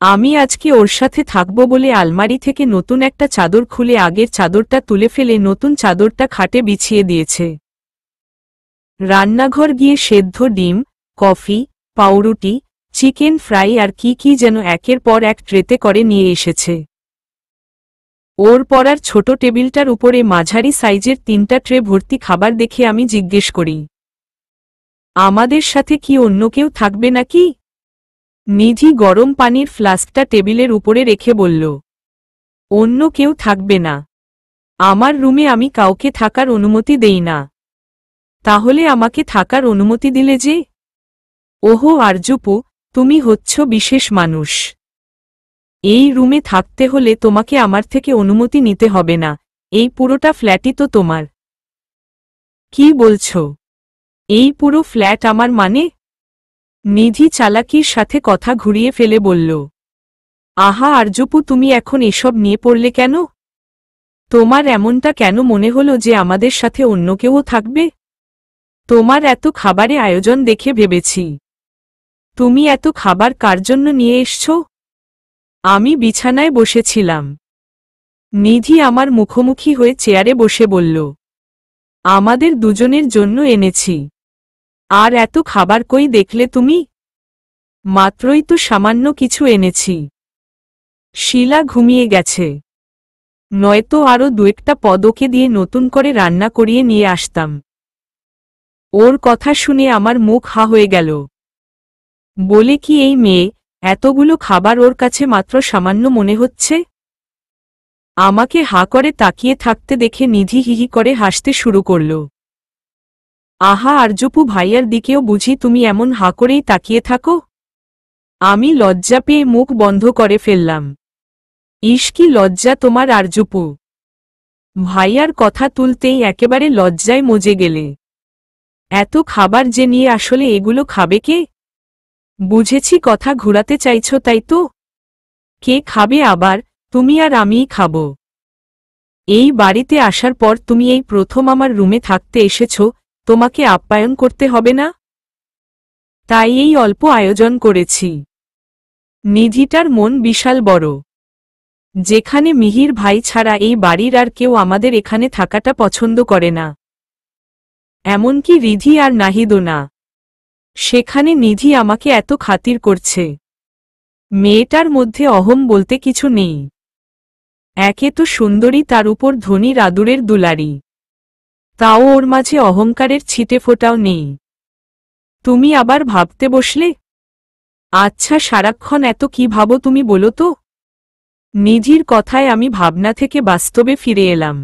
আমি আজকে ওর সাথে থাকব বলে আলমারি থেকে নতুন একটা চাদর খুলে আগের চাদরটা তুলে ফেলে নতুন চাদরটা খাটে বিছিয়ে দিয়েছে। রান্নাঘর গিয়ে সেদ্ধ ডিম, কফি, পাউরুটি, চিকেন ফ্রাই আর কি কি যেন একের পর এক ট্রেতে করে নিয়ে এসেছে। ওর পড়ার ছোট টেবিলটার উপরে মাঝারি সাইজের 3টা ট্রে ভর্তি খাবার দেখে আমি জিজ্ঞেস করি, আমাদের সাথে কি অন্য কেউ থাকবে নাকি? নিধি গরম পানির ফ্লাস্কটা টেবিলের উপরে রেখে বলল, অন্য কেউ থাকবে না। আমার রুমে আমি কাউকে থাকার অনুমতি দেই না। তাহলে আমাকে থাকার অনুমতি দিলে যে? ওহো আরজুপু, তুমি হচ্ছ বিশেষ মানুষ। এই রুমে থাকতে হলে তোমাকে আমার থেকে অনুমতি নিতে হবে না, এই পুরোটা ফ্ল্যাটই তো তোমার। কি বলছ? এই পুরো ফ্ল্যাট আমার মানে? নিধি চালাকির সাথে কথা ঘুরিয়ে ফেলে বলল, আহা আরজুপু, তুমি এখন এসব নিয়ে পড়লে কেন? তোমার এমনটা কেন মনে হলো যে আমাদের সাথে অন্য কেউ থাকবে? তোমার এত খাবারে আয়োজন দেখে ভেবেছি। তুমি এত খাবার কার জন্য নিয়ে এসছো? আমি বিছানায় বসেছিলাম। নিধি আমার মুখোমুখি হয়ে চেয়ারে বসে বলল, আমাদের দুজনের জন্য এনেছি। আর এত খাবার কই দেখলে তুমি? মাত্রই তো সামান্য কিছু এনেছি। শিলা ঘুমিয়ে গেছে, নয়তো আরও 2-1টা পদ ওকে দিয়ে নতুন করে রান্না করিয়ে নিয়ে আসতাম। ওর কথা শুনে আমার মুখ হা হয়ে গেল। বলে কি এই মেয়ে, এতগুলো খাবার ওর কাছে মাত্র সামান্য মনে হচ্ছে? আমাকে হা করে তাকিয়ে থাকতে দেখে নিধি হিহি করে হাসতে শুরু করল। আহা আরজুপু, ভাইয়ার দিকেও বুঝি তুমি এমন হা করেই তাকিয়ে থাকো? আমি লজ্জা পেয়ে মুখ বন্ধ করে ফেললাম। ইস কি লজ্জা তোমার আরজুপু! ভাইয়ার কথা তুলতেই একেবারে লজ্জায় মজে গেলে। এত খাবার যে নিয়ে আসলে এগুলো খাবে কে? বুঝেছি কথা ঘুরাতে চাইছ তাই তো? কে খাবে আবার? তুমি আর আমিই খাব। এই বাড়িতে আসার পর তুমি এই প্রথম আমার রুমে থাকতে এসেছ, তোমাকে আপ্যায়ন করতে হবে না? তাই এই অল্প আয়োজন করেছি। নিধিটার মন বিশাল বড়। যেখানে মিহির ভাই ছাড়া এই বাড়ির আর কেউ আমাদের এখানে থাকাটা পছন্দ করে না। এমনকি রিধি আর নাহিদও না। সেখানে নিধি আমাকে এত খাতির করছে। মেয়েটার মধ্যে অহম বলতে কিছু নেই। একে তো সুন্দরী, তার উপর ধনীর আদুরের দুলারি। তাও ওর মাঝে অহংকারের ছিটে ফোটাও নেই। তুমি আবার ভাবতে বসলে? আচ্ছা সারাক্ষণ এত কি ভাবো তুমি বলো তো? নিধির কথায় আমি ভাবনা থেকে বাস্তবে ফিরে এলাম।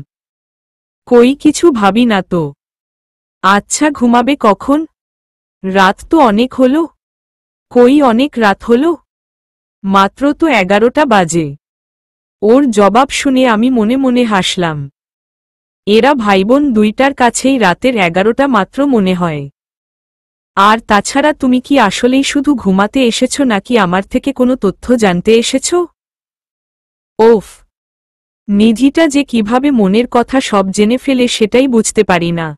কই কিছু ভাবি না তো। আচ্ছা ঘুমাবে কখন? রাত তো অনেক হলো। কই অনেক রাত হলো? মাত্র তো 11টা বাজে। ওর জবাব শুনে আমি মনে মনে হাসলাম। এরা ভাইবোন দুইটার কাছেই রাতের 11টা মাত্র মনে হয়। আর তাছাড়া তুমি কি আসলেই শুধু ঘুমাতে এসেছ নাকি আমার থেকে কোনো তথ্য জানতে এসেছ? ওফ! নিধিটা যে কিভাবে মনের কথা সব জেনে ফেলে সেটাই বুঝতে পারি না।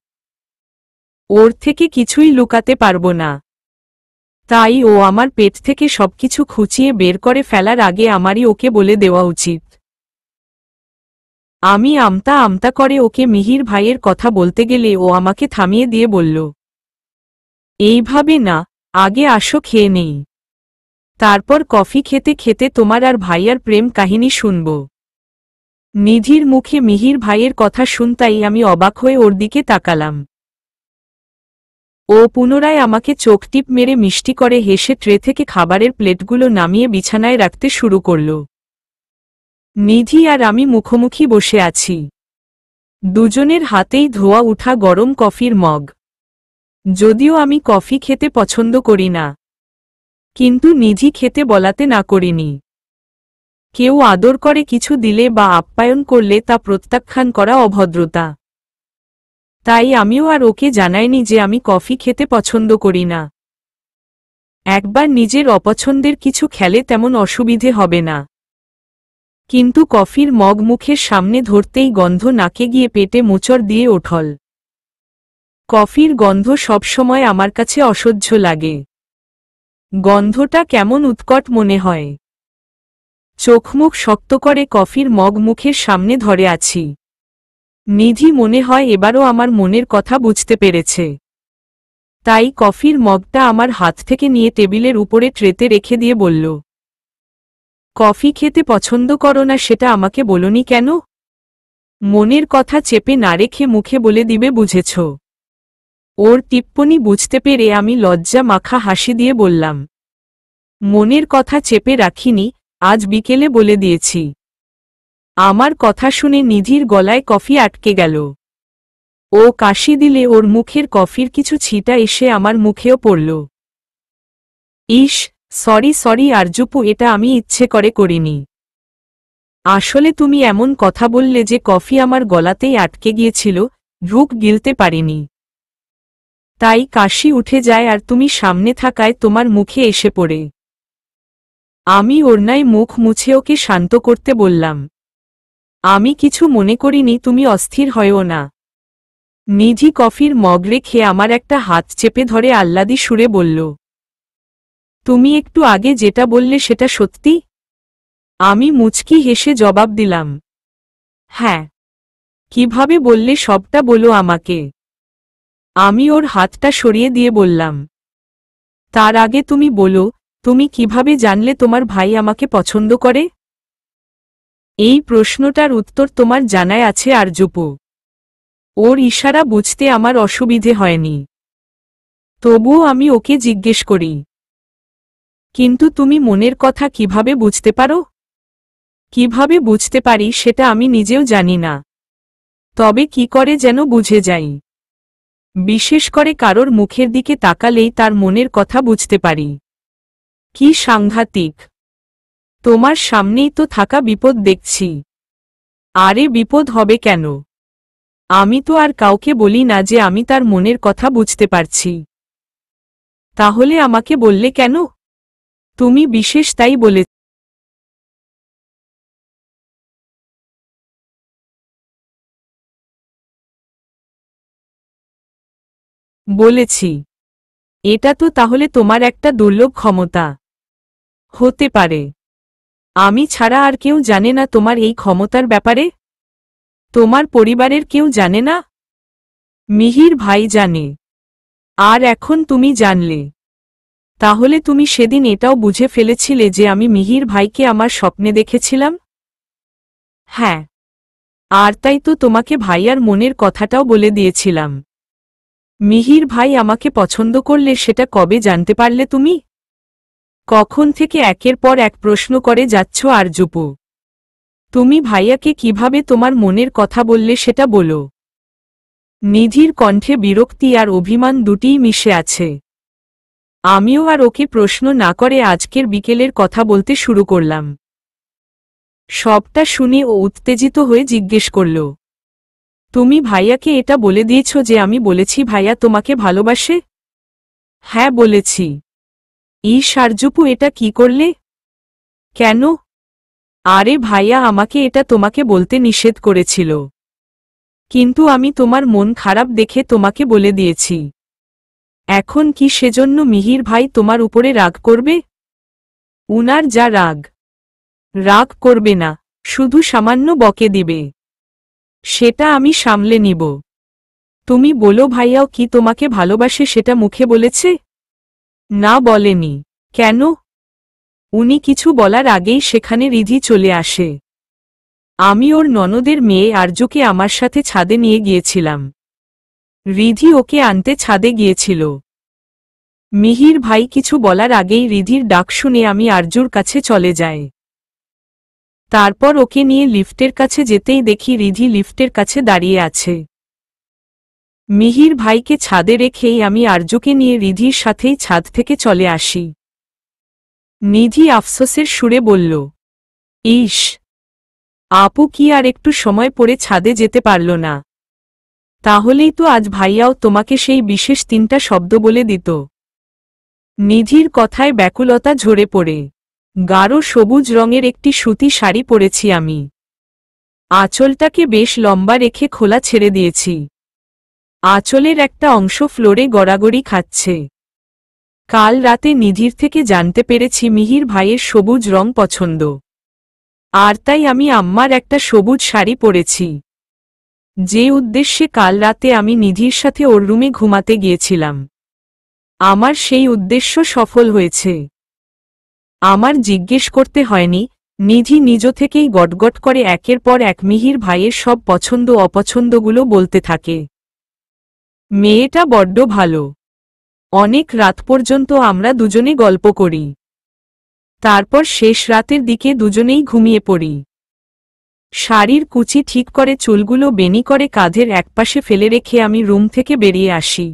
ওর থেকে কিছুই লুকাতে পারবো না। তাই ও আমার পেট থেকে সবকিছু খুঁচিয়ে বের করে ফেলার আগে আমারই ওকে বলে দেওয়া উচিত। আমি আমতা আমতা করে ওকে মিহির ভাইয়ের কথা বলতে গেলে ও আমাকে থামিয়ে দিয়ে বলল, এইভাবে না, আগে আসো খেয়ে নেই। তারপর কফি খেতে খেতে তোমার আর ভাইয়ার প্রেম কাহিনী শুনব। নিধির মুখে মিহির ভাইয়ের কথা শুনতাই আমি অবাক হয়ে ওর দিকে তাকালাম। ও পুনরায় আমাকে চোখ টিপ মেরে মিষ্টি করে হেসে ট্রে থেকে খাবারের প্লেটগুলো নামিয়ে বিছানায় রাখতে শুরু করল। নিধি আর আমি মুখোমুখি বসে আছি। দুজনের হাতেই ধোয়া উঠা গরম কফির মগ। যদিও আমি কফি খেতে পছন্দ করি না, কিন্তু নিধি খেতে বলাতে না করিনি। কেউ আদর করে কিছু দিলে বা আপ্যায়ন করলে তা প্রত্যাখ্যান করা অভদ্রতা। তাই আমিও আর ওকে জানাইনি যে আমি কফি খেতে পছন্দ করি না। একবার নিজের অপছন্দের কিছু খেলে তেমন অসুবিধে হবে না, কিন্তু কফির মগ মুখের সামনে ধরতেই গন্ধ নাকে গিয়ে পেটে মোচড় দিয়ে ওঠল। কফির গন্ধ সবসময় আমার কাছে অসহ্য লাগে। গন্ধটা কেমন উৎকট মনে হয়। চোখমুখ শক্ত করে কফির মগ মুখের সামনে ধরে আছি। নিধি মনে হয় এবারও আমার মনের কথা বুঝতে পেরেছে। তাই কফির মগটা আমার হাত থেকে নিয়ে টেবিলের উপরে ট্রেতে রেখে দিয়ে বলল, কফি খেতে পছন্দ করো না সেটা আমাকে বলোনি কেন? মনের কথা চেপে না রেখে মুখে বলে দিবে বুঝেছ? ওর টিপ্পনি বুঝতে পেরে আমি লজ্জা মাখা হাসি দিয়ে বললাম, মনের কথা চেপে রাখিনি, আজ বিকেলে বলে দিয়েছি। আমার কথা শুনে নিধির গলায় কফি আটকে গেল। ও কাশি দিলে ওর মুখের কফির কিছু ছিটা এসে আমার মুখেও পড়ল। ইস, সরি আরজুপু, এটা আমি ইচ্ছে করে করিনি। আসলে তুমি এমন কথা বললে যে কফি আমার গলাতেই আটকে গিয়েছিল, ঢুক গিলতে পারিনি। তাই কাশি উঠে যায় আর তুমি সামনে থাকায় তোমার মুখে এসে পড়ে। আমি ওড়নায় মুখ মুছে ওকে শান্ত করতে বললাম, আমি কিছু মনে করিনি, তুমি অস্থির হয়ও না। নিধি কফির মগ রেখে আমার একটা হাত চেপে ধরে আহ্লাদি সুরে বলল, তুমি একটু আগে যেটা বললে সেটা সত্যি? আমি মুচকি হেসে জবাব দিলাম, হ্যাঁ। কিভাবে বললে সবটা বলো আমাকে। আমি ওর হাতটা সরিয়ে দিয়ে বললাম, তার আগে তুমি বলো, তুমি কিভাবে জানলে তোমার ভাই আমাকে পছন্দ করে? এই প্রশ্নটার উত্তর তোমার জানায় আছে আরজুপু। ওর ইশারা বুঝতে আমার অসুবিধে হয়নি। তবুও আমি ওকে জিজ্ঞেস করি, কিন্তু তুমি মনের কথা কিভাবে বুঝতে পারো? কিভাবে বুঝতে পারি সেটা আমি নিজেও জানি না, তবে কি করে যেন বুঝে যাই। বিশেষ করে কারোর মুখের দিকে তাকালেই তার মনের কথা বুঝতে পারি। কি সাংঘাতিক! তোমার সামনেই তো থাকা বিপদ দেখছি। আরে বিপদ হবে কেন? আমি তো আর কাউকে বলি না যে আমি তার মনের কথা বুঝতে পারছি। তাহলে আমাকে বললে কেন? তুমি বিশেষ তাই বলেছি। এটা তো তাহলে তোমার একটা দুর্লভ ক্ষমতা। হতে পারে। আমি ছাড়া আর কেউ জানে না তোমার এই ক্ষমতার ব্যাপারে? তোমার পরিবারের কেউ জানে না? মিহির ভাই জানে। আর এখন তুমি জানলে। তাহলে তুমি সেদিন এটাও বুঝে ফেলেছিলে যে আমি মিহির ভাইকে আমার স্বপ্নে দেখেছিলাম? হ্যাঁ। আর তাই তো তোমাকে ভাইয়ার মনের কথাটাও বলে দিয়েছিলাম। মিহির ভাই আমাকে পছন্দ করলে সেটা কবে জানতে পারলে তুমি? কখন থেকে একের পর এক প্রশ্ন করে যাচ্ছ আরজুপু? তুমি ভাইয়াকে কিভাবে তোমার মনের কথা বললে সেটা বলো। নিধির কণ্ঠে বিরক্তি আর অভিমান দুটিই মিশে আছে। আমিও আর ওকে প্রশ্ন না করে আজকের বিকেলের কথা বলতে শুরু করলাম। সবটা শুনে ও উত্তেজিত হয়ে জিজ্ঞেস করল, তুমি ভাইয়াকে এটা বলে দিয়েছ যে আমি বলেছি ভাইয়া তোমাকে ভালোবাসে? হ্যাঁ বলেছি। আরজুপু এটা কি করলে? কেন? আরে ভাইয়া আমাকে এটা তোমাকে বলতে নিষেধ করেছিল। কিন্তু আমি তোমার মন খারাপ দেখে তোমাকে বলে দিয়েছি। এখন কি সেজন্য মিহির ভাই তোমার উপরে রাগ করবে? উনার যা রাগ। রাগ করবে না, শুধু সামান্য বকে দিবে। সেটা আমি সামলে নিব। তুমি বলো ভাইয়াও কি তোমাকে ভালোবাসে সেটা মুখে বলেছে? না বলেনি। কেন? উনি কিছু বলার আগেই সেখানে রিধি চলে আসে। আমি ওর ননদের মেয়ে আরজুকে আমার সাথে ছাদে নিয়ে গিয়েছিলাম। রিধি ওকে আনতে ছাদে গিয়েছিল। মিহির ভাই কিছু বলার আগেই রিধির ডাক শুনে আমি আরজুর কাছে চলে যাই। তারপর ওকে নিয়ে লিফটের কাছে যেতেই দেখি রিধি লিফটের কাছে দাঁড়িয়ে আছে। মিহির ভাইকে ছাদে রেখেই আমি আরজুকে নিয়ে রিধির সাথেই ছাদ থেকে চলে আসি। নিধি আফসোসের সুরে বলল, ইস, আপু কি আর একটু সময় পরে ছাদে যেতে পারল না? তাহলেই তো আজ ভাইয়াও তোমাকে সেই বিশেষ 3টা শব্দ বলে দিত। নিধির কথায় ব্যাকুলতা ঝরে পড়ে। গাঢ় সবুজ রঙের একটি সুতি শাড়ি পরেছি আমি। আঁচলটাকে বেশ লম্বা রেখে খোলা ছেড়ে দিয়েছি। আঁচলের একটা অংশ ফ্লোরে গড়াগড়ি খাচ্ছে। কাল রাতে নিধির থেকে জানতে পেরেছি মিহির ভাইয়ের সবুজ রং পছন্দ। আর তাই আমি আম্মার একটা সবুজ শাড়ি পরেছি। যে উদ্দেশ্যে কাল রাতে আমি নিধির সাথে ওর রুমে ঘুমাতে গিয়েছিলাম। আমার সেই উদ্দেশ্য সফল হয়েছে। আমার জিজ্ঞেস করতে হয়নি, নিধি নিজ থেকেই গটগট করে একের পর এক মিহির ভাইয়ের সব পছন্দ অপছন্দগুলো বলতে থাকে। মেয়েটা বড্ড ভালো। অনেক রাত পর্যন্ত আমরা দুজনে গল্প করি। তারপর শেষ রাতের দিকে দুজনেই ঘুমিয়ে পড়ি। শাড়ির কুচি ঠিক করে চুলগুলো বেনি করে কাঁধের একপাশে ফেলে রেখে আমি রুম থেকে বেরিয়ে আসি।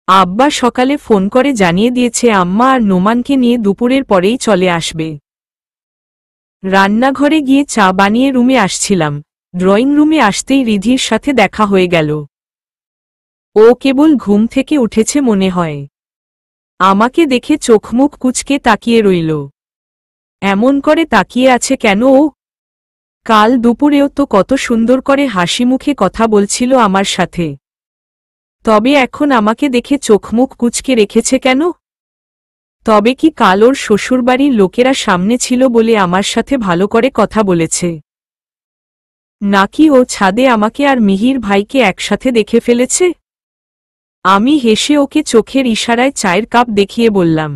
আব্বা সকালে ফোন করে জানিয়ে দিয়েছে আম্মা আর নোমানকে নিয়ে দুপুরের পরেই চলে আসবে। রান্নাঘরে গিয়ে চা বানিয়ে রুমে আসছিলাম, ড্রয়িং রুমে আসতেই রিধির সাথে দেখা হয়ে গেল। ও কেবল ঘুম থেকে উঠেছে মনে হয়। আমাকে দেখে চোখমুখ কুঁচকে তাকিয়ে রইল। এমন করে তাকিয়ে আছে কেন ও? কাল দুপুরেও তো কত সুন্দর করে হাসি মুখে কথা বলছিল আমার সাথে। তবে এখন আমাকে দেখে চোখমুখ কুঁচকে রেখেছে কেন? তবে কি কাল ওর শ্বশুরবাড়ির লোকেরা সামনে ছিল বলে আমার সাথে ভালো করে কথা বলেছে? নাকি ও ছাদে আমাকে আর মিহির ভাইকে একসাথে দেখে ফেলেছে? আমি হেসে ওকে চোখের ইশারায় চায়ের কাপ দেখিয়ে বললাম,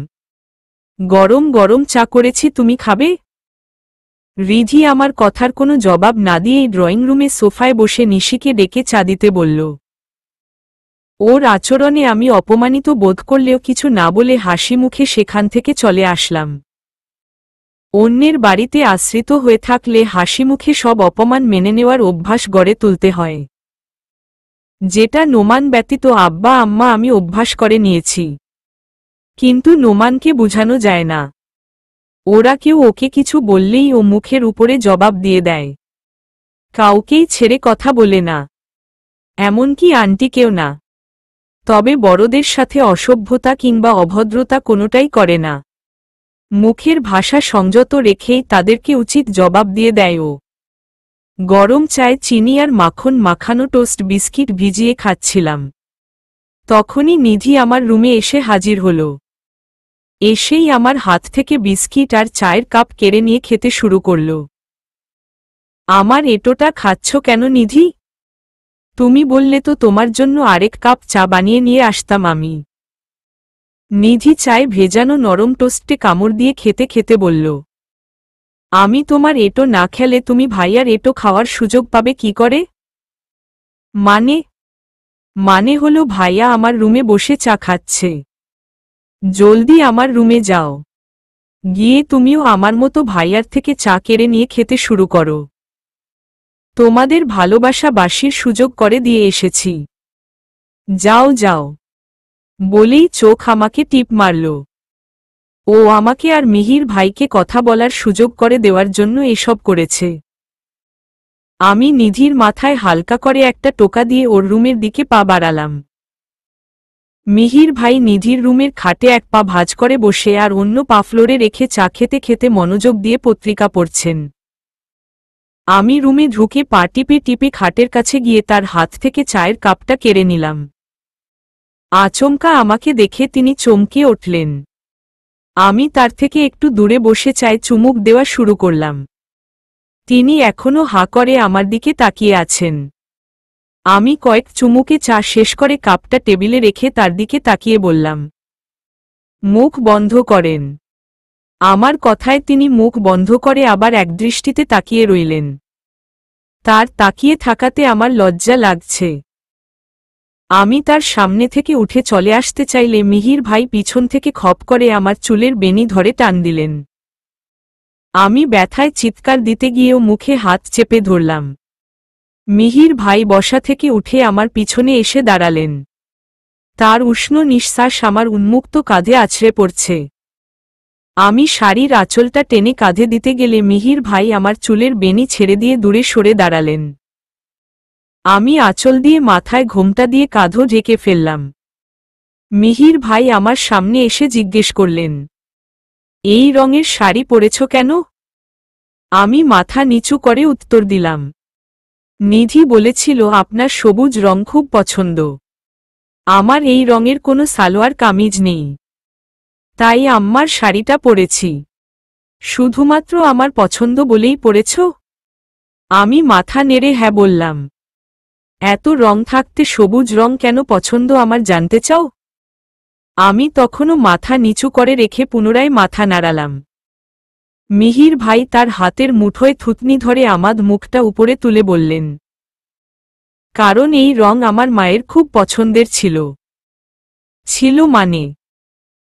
গরম গরম চা করেছি, তুমি খাবে? রিধি আমার কথার কোনো জবাব না দিয়েই ড্রয়িং রুমে সোফায় বসে নিশিকে ডেকে চা দিতে বলল। ওর আচরণে আমি অপমানিত বোধ করলেও কিছু না বলে হাসি মুখে সেখান থেকে চলে আসলাম। অন্যের বাড়িতে আশ্রিত হয়ে থাকলে হাসি মুখে সব অপমান মেনে নেওয়ার অভ্যাস গড়ে তুলতে হয়, যেটা নোমান ব্যতীত আব্বা আম্মা আমি অভ্যাস করে নিয়েছি। কিন্তু নোমানকে বোঝানো যায় না। ওরা কেউ ওকে কিছু বললেই ও মুখের উপরে জবাব দিয়ে দেয়। কাউকেই ছেড়ে কথা বলে না, এমনকি আন্টিকেও না। তবে বড়দের সাথে অসভ্যতা কিংবা অভদ্রতা কোনোটাই করে না। মুখের ভাষা সংযত রেখেই তাদেরকে উচিত জবাব দিয়ে দেয় ও। গরম চায় চিনি আর মাখন মাখানো টোস্ট বিস্কিট ভিজিয়ে খাচ্ছিলাম। তখনই নিধি আমার রুমে এসে হাজির হল। এসেই আমার হাত থেকে বিস্কিট আর চায়ের কাপ কেড়ে নিয়ে খেতে শুরু করল। আমার এটোটা খাচ্ছ কেন নিধি? তুমি বললে তো তোমার জন্য আরেক কাপ চা বানিয়ে নিয়ে আসতাম আমি। নিধি চায় ভেজানো নরম টোস্টে কামড় দিয়ে খেতে খেতে বলল, আমি তোমার এটো না খেলে তুমি ভাইয়ার এটো খাওয়ার সুযোগ পাবে কি করে? মানে হলো ভাইয়া আমার রুমে বসে চা খাচ্ছে। জলদি আমার রুমে যাও, গিয়ে তুমিও আমার মতো ভাইয়ার থেকে চা কেড়ে নিয়ে খেতে শুরু করো। তোমাদের ভালোবাসা বাসির সুযোগ করে দিয়ে এসেছি। যাও যাও বলেই চোখ আমাকে টিপ মারল। ও আমাকে আর মিহির ভাইকে কথা বলার সুযোগ করে দেওয়ার জন্য এসব করেছে। আমি নিধির মাথায় হালকা করে একটা টোকা দিয়ে ওর রুমের দিকে পা বাড়ালাম। মিহির ভাই নিধির রুমের খাটে এক পা ভাঁজ করে বসে আর অন্য পা ফ্লোরে রেখে চা খেতে খেতে মনোযোগ দিয়ে পত্রিকা পড়ছেন। আমি রুমে ঢুকে পা টিপে টিপে খাটের কাছে গিয়ে তার হাত থেকে চায়ের কাপটা কেড়ে নিলাম। আচমকা আমাকে দেখে তিনি চমকে উঠলেন। আমি তার থেকে একটু দূরে বসে চায়ে চুমুক দেওয়া শুরু করলাম। তিনি এখনো হাঁ করে আমার দিকে তাকিয়ে আছেন। আমি কয়েক চুমুকে চা শেষ করে কাপটা টেবিলে রেখে তার দিকে তাকিয়ে বললাম, মুখ বন্ধ করেন। আমার কথায় তিনি মুখ বন্ধ করে আবার একদৃষ্টিতে তাকিয়ে রইলেন। তার তাকিয়ে থাকাতে আমার লজ্জা লাগছে। আমি তার সামনে থেকে উঠে চলে আসতে চাইলে মিহির ভাই পিছন থেকে খপ করে আমার চুলের বেনি ধরে টান দিলেন। আমি ব্যথায় চিৎকার দিতে গিয়েও মুখে হাত চেপে ধরলাম। মিহির ভাই বসা থেকে উঠে আমার পিছনে এসে দাঁড়ালেন। তার উষ্ণ নিঃশ্বাস আমার উন্মুক্ত কাঁধে আছড়ে পড়ছে। আমি শাড়ির আঁচলটা টেনে কাঁধে দিতে গেলে মিহির ভাই আমার চুলের বেনি ছেড়ে দিয়ে দূরে সরে দাঁড়ালেন। আমি আঁচল দিয়ে মাথায় ঘোমটা দিয়ে কাঁধও ঢেকে ফেললাম। মিহির ভাই আমার সামনে এসে জিজ্ঞেস করলেন, এই রঙের শাড়ি পরেছ কেন? আমি মাথা নিচু করে উত্তর দিলাম, নিধি বলেছিল আপনার সবুজ রং খুব পছন্দ। আমার এই রঙের কোনো সালোয়ার কামিজ নেই, তাই আম্মার শাড়িটা পরেছি। শুধুমাত্র আমার পছন্দ বলেই পরেছ? আমি মাথা নেড়ে হ্যাঁ বললাম। এত রং থাকতে সবুজ রং কেন পছন্দ আমার জানতে চাও? আমি তখনও মাথা নিচু করে রেখে পুনরায় মাথা নাড়ালাম। মিহির ভাই তার হাতের মুঠোয় থুতনি ধরে আমার মুখটা উপরে তুলে বললেন, কারণ এই রং আমার মায়ের খুব পছন্দের ছিল মানে?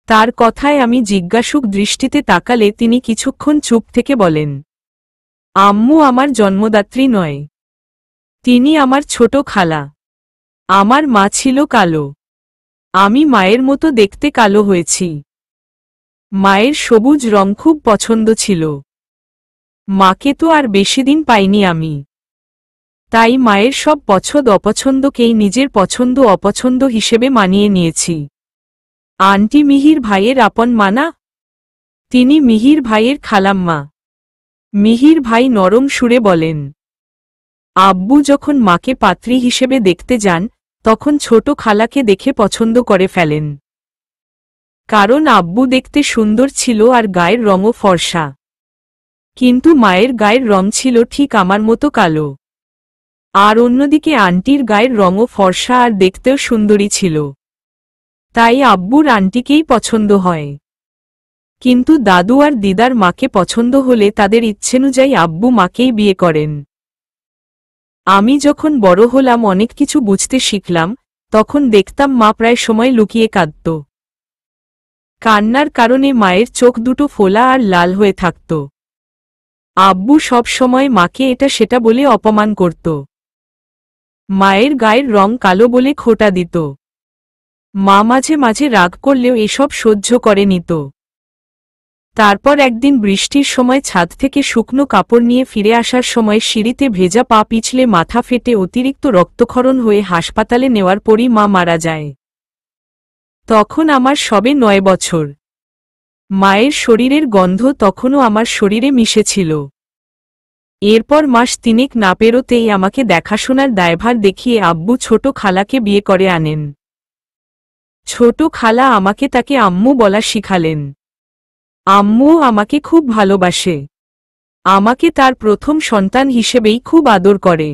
তার কথায় আমি জিজ্ঞাসুক দৃষ্টিতে তাকালে তিনি কিছুক্ষণ চুপ থেকে বলেন, আম্মু আমার জন্মদাত্রী নয়, তিনি আমার ছোট খালা। আমার মা ছিল কালো, আমি মায়ের মতো দেখতে কালো হয়েছি। মায়ের সবুজ রং খুব পছন্দ ছিল। মাকে তো আর বেশিদিন পাইনি আমি, তাই মায়ের সব পছন্দ অপছন্দকেই নিজের পছন্দ অপছন্দ হিসেবে মানিয়ে নিয়েছি। আন্টি মিহির ভাইয়ের আপন মানা? তিনি মিহির ভাইয়ের খালাম্মা। মিহির ভাই নরম সুরে বলেন, আব্বু যখন মাকে পাত্রী হিসেবে দেখতে যান তখন ছোট খালাকে দেখে পছন্দ করে ফেলেন। কারণ আব্বু দেখতে সুন্দর ছিল আর গায়ের রঙও ফর্সা। কিন্তু মায়ের গায়ের রং ছিল ঠিক আমার মতো কালো। আর অন্যদিকে আন্টির গায়ের রঙও ফর্সা আর দেখতেও সুন্দরী ছিল। তাই আব্বুর আন্টিকেই পছন্দ হয়। কিন্তু দাদু আর দিদার মাকে পছন্দ হলে তাদের ইচ্ছেনুযায়ী আব্বু মাকেই বিয়ে করেন। আমি যখন বড় হলাম অনেক কিছু বুঝতে শিখলাম, তখন দেখতাম মা প্রায় সময় লুকিয়ে কাঁদত। কান্নার কারণে মায়ের চোখ দুটো ফোলা আর লাল হয়ে থাকত। আব্বু সব সময় মাকে এটা সেটা বলে অপমান করত। মায়ের গায়ের রং কালো বলে খোঁটা দিত। মা মাঝে মাঝে রাগ করলেও এসব সহ্য করে নিত। তারপর একদিন বৃষ্টির সময় ছাদ থেকে শুকনো কাপড় নিয়ে ফিরে আসার সময় সিঁড়িতে ভেজা পা পিছলে মাথা ফেটে অতিরিক্ত রক্তক্ষরণ হয়ে হাসপাতালে নেওয়ার পরই মা মারা যায়। তখন আমার সবে 9 বছর। মায়ের শরীরের গন্ধ তখনও আমার শরীরে মিশেছিল। এরপর মাস 3 না পেরোতেই আমাকে দেখাশোনার দায়ভার দেখিয়ে আব্বু ছোট খালাকে বিয়ে করে আনেন। ছোট খালা আমাকে তাকে আম্মু বলা শিখালেন। আম্মুও আমাকে খুব ভালোবাসে। আমাকে তার প্রথম সন্তান হিসেবেই খুব আদর করে।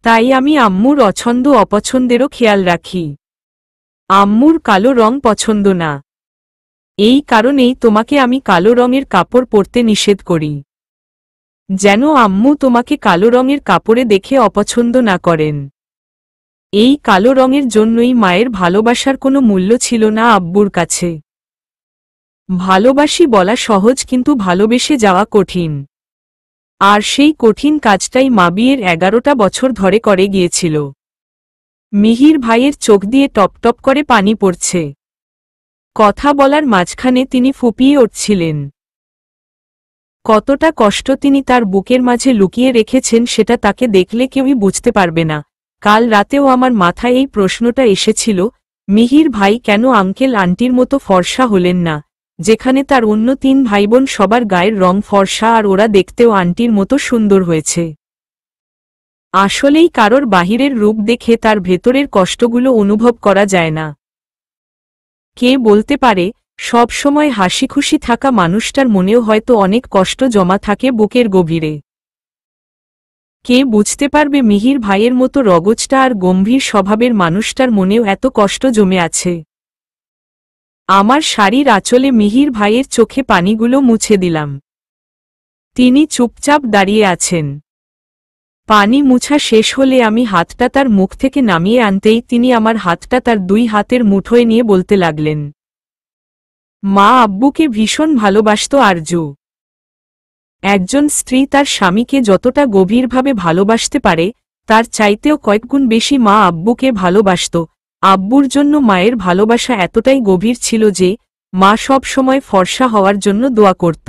তাই আমি আম্মুর অছন্দ অপছন্দেরও খেয়াল রাখি। আম্মুর কালো রং পছন্দ না। এই কারণেই তোমাকে আমি কালো রঙের কাপড় পরতে নিষেধ করি, যেন আম্মু তোমাকে কালো রঙের কাপড়ে দেখে অপছন্দ না করেন। এই কালো রঙের জন্যই মায়ের ভালোবাসার কোনো মূল্য ছিল না আব্বুর কাছে। ভালোবাসি বলা সহজ, কিন্তু ভালোবেসে যাওয়া কঠিন। আর সেই কঠিন কাজটাই মা বিয়ের 11টা বছর ধরে করে গিয়েছিল। মিহির ভাইয়ের চোখ দিয়ে টপটপ করে পানি পড়ছে। কথা বলার মাঝখানে তিনি ফুপিয়ে উঠছিলেন। কতটা কষ্ট তিনি তার বুকের মাঝে লুকিয়ে রেখেছেন সেটা তাকে দেখলে কেউই বুঝতে পারবে না। কাল রাতেও আমার মাথায় এই প্রশ্নটা এসেছিল, মিহির ভাই কেন আঙ্কেল আন্টির মতো ফর্সা হলেন না, যেখানে তার অন্য 3 ভাইবোন সবার গায়ের রং ফর্সা আর ওরা দেখতেও আন্টির মতো সুন্দর হয়েছে। আসলেই কারোর বাহিরের রূপ দেখে তার ভেতরের কষ্টগুলো অনুভব করা যায় না। কে বলতে পারে, সব সময় হাসিখুশি থাকা মানুষটার মনেও হয়তো অনেক কষ্ট জমা থাকে বুকের গভীরে। কে বুঝতে পারবে মিহির ভাইয়ের মতো রগজটা আর গম্ভীর স্বভাবের মানুষটার মনেও এত কষ্ট জমে আছে। আমার শাড়ির আঁচলে মিহির ভাইয়ের চোখে পানিগুলো মুছে দিলাম। তিনি চুপচাপ দাঁড়িয়ে আছেন। পানি মুছা শেষ হলে আমি হাতটা তার মুখ থেকে নামিয়ে আনতেই তিনি আমার হাতটা তার 2 হাতের মুঠোয় নিয়ে বলতে লাগলেন, মা আব্বুকে ভীষণ ভালোবাসত আরজু। একজন স্ত্রী তার স্বামীকে যতটা গভীরভাবে ভালোবাসতে পারে, তার চাইতেও কয়েকগুণ বেশি মা আব্বুকে ভালোবাসত। আব্বুর জন্য মায়ের ভালোবাসা এতটাই গভীর ছিল যে মা সব সময় ফর্সা হওয়ার জন্য দোয়া করত।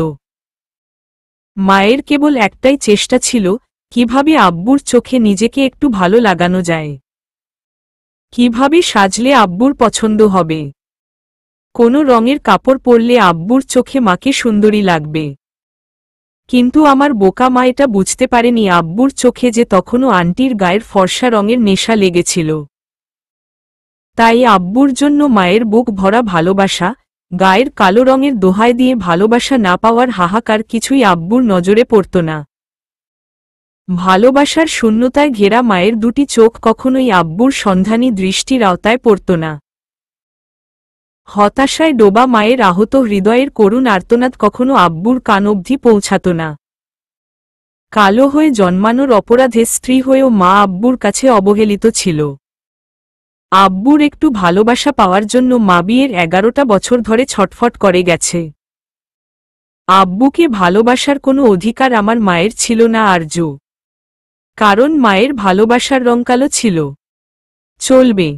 মায়ের কেবল একটাই চেষ্টা ছিল, কিভাবে আব্বুর চোখে নিজেকে একটু ভালো লাগানো যায়, কিভাবে সাজলে আব্বুর পছন্দ হবে, কোন রঙের কাপড় পরলে আব্বুর চোখে মাকে সুন্দরী লাগবে। কিন্তু আমার বোকা মা এটা বুঝতে পারেনি আব্বুর চোখে যে তখনও আন্টির গায়ের ফর্সা রঙের নেশা লেগেছিল। তাই আব্বুর জন্য মায়ের বুক ভরা ভালোবাসা, গায়ের কালো রঙের দোহাই দিয়ে ভালোবাসা না পাওয়ার হাহাকার কিছুই আব্বুর নজরে পড়ত না। ভালোবাসার শূন্যতায় ঘেরা মায়ের 2টি চোখ কখনোই আব্বুর সন্ধানী দৃষ্টির আওতায় পড়ত না। হতাশায় ডোবা মায়ের আহত হৃদয়ের করুণ আর্তনাদ কখনো আব্বুর কান অবধি পৌঁছাত না। কালো হয়ে জন্মানোর অপরাধে স্ত্রী হয়েও মা আব্বুর কাছে অবহেলিত ছিল। আব্বুর একটু ভালোবাসা পাওয়ার জন্য মা বিয়ের 11টা বছর ধরে ছটফট করে গেছে। আব্বুকে ভালোবাসার কোনো অধিকার আমার মায়ের ছিল না আরজু, কারণ মায়ের ভালোবাসার রং কালো ছিল। চলবে।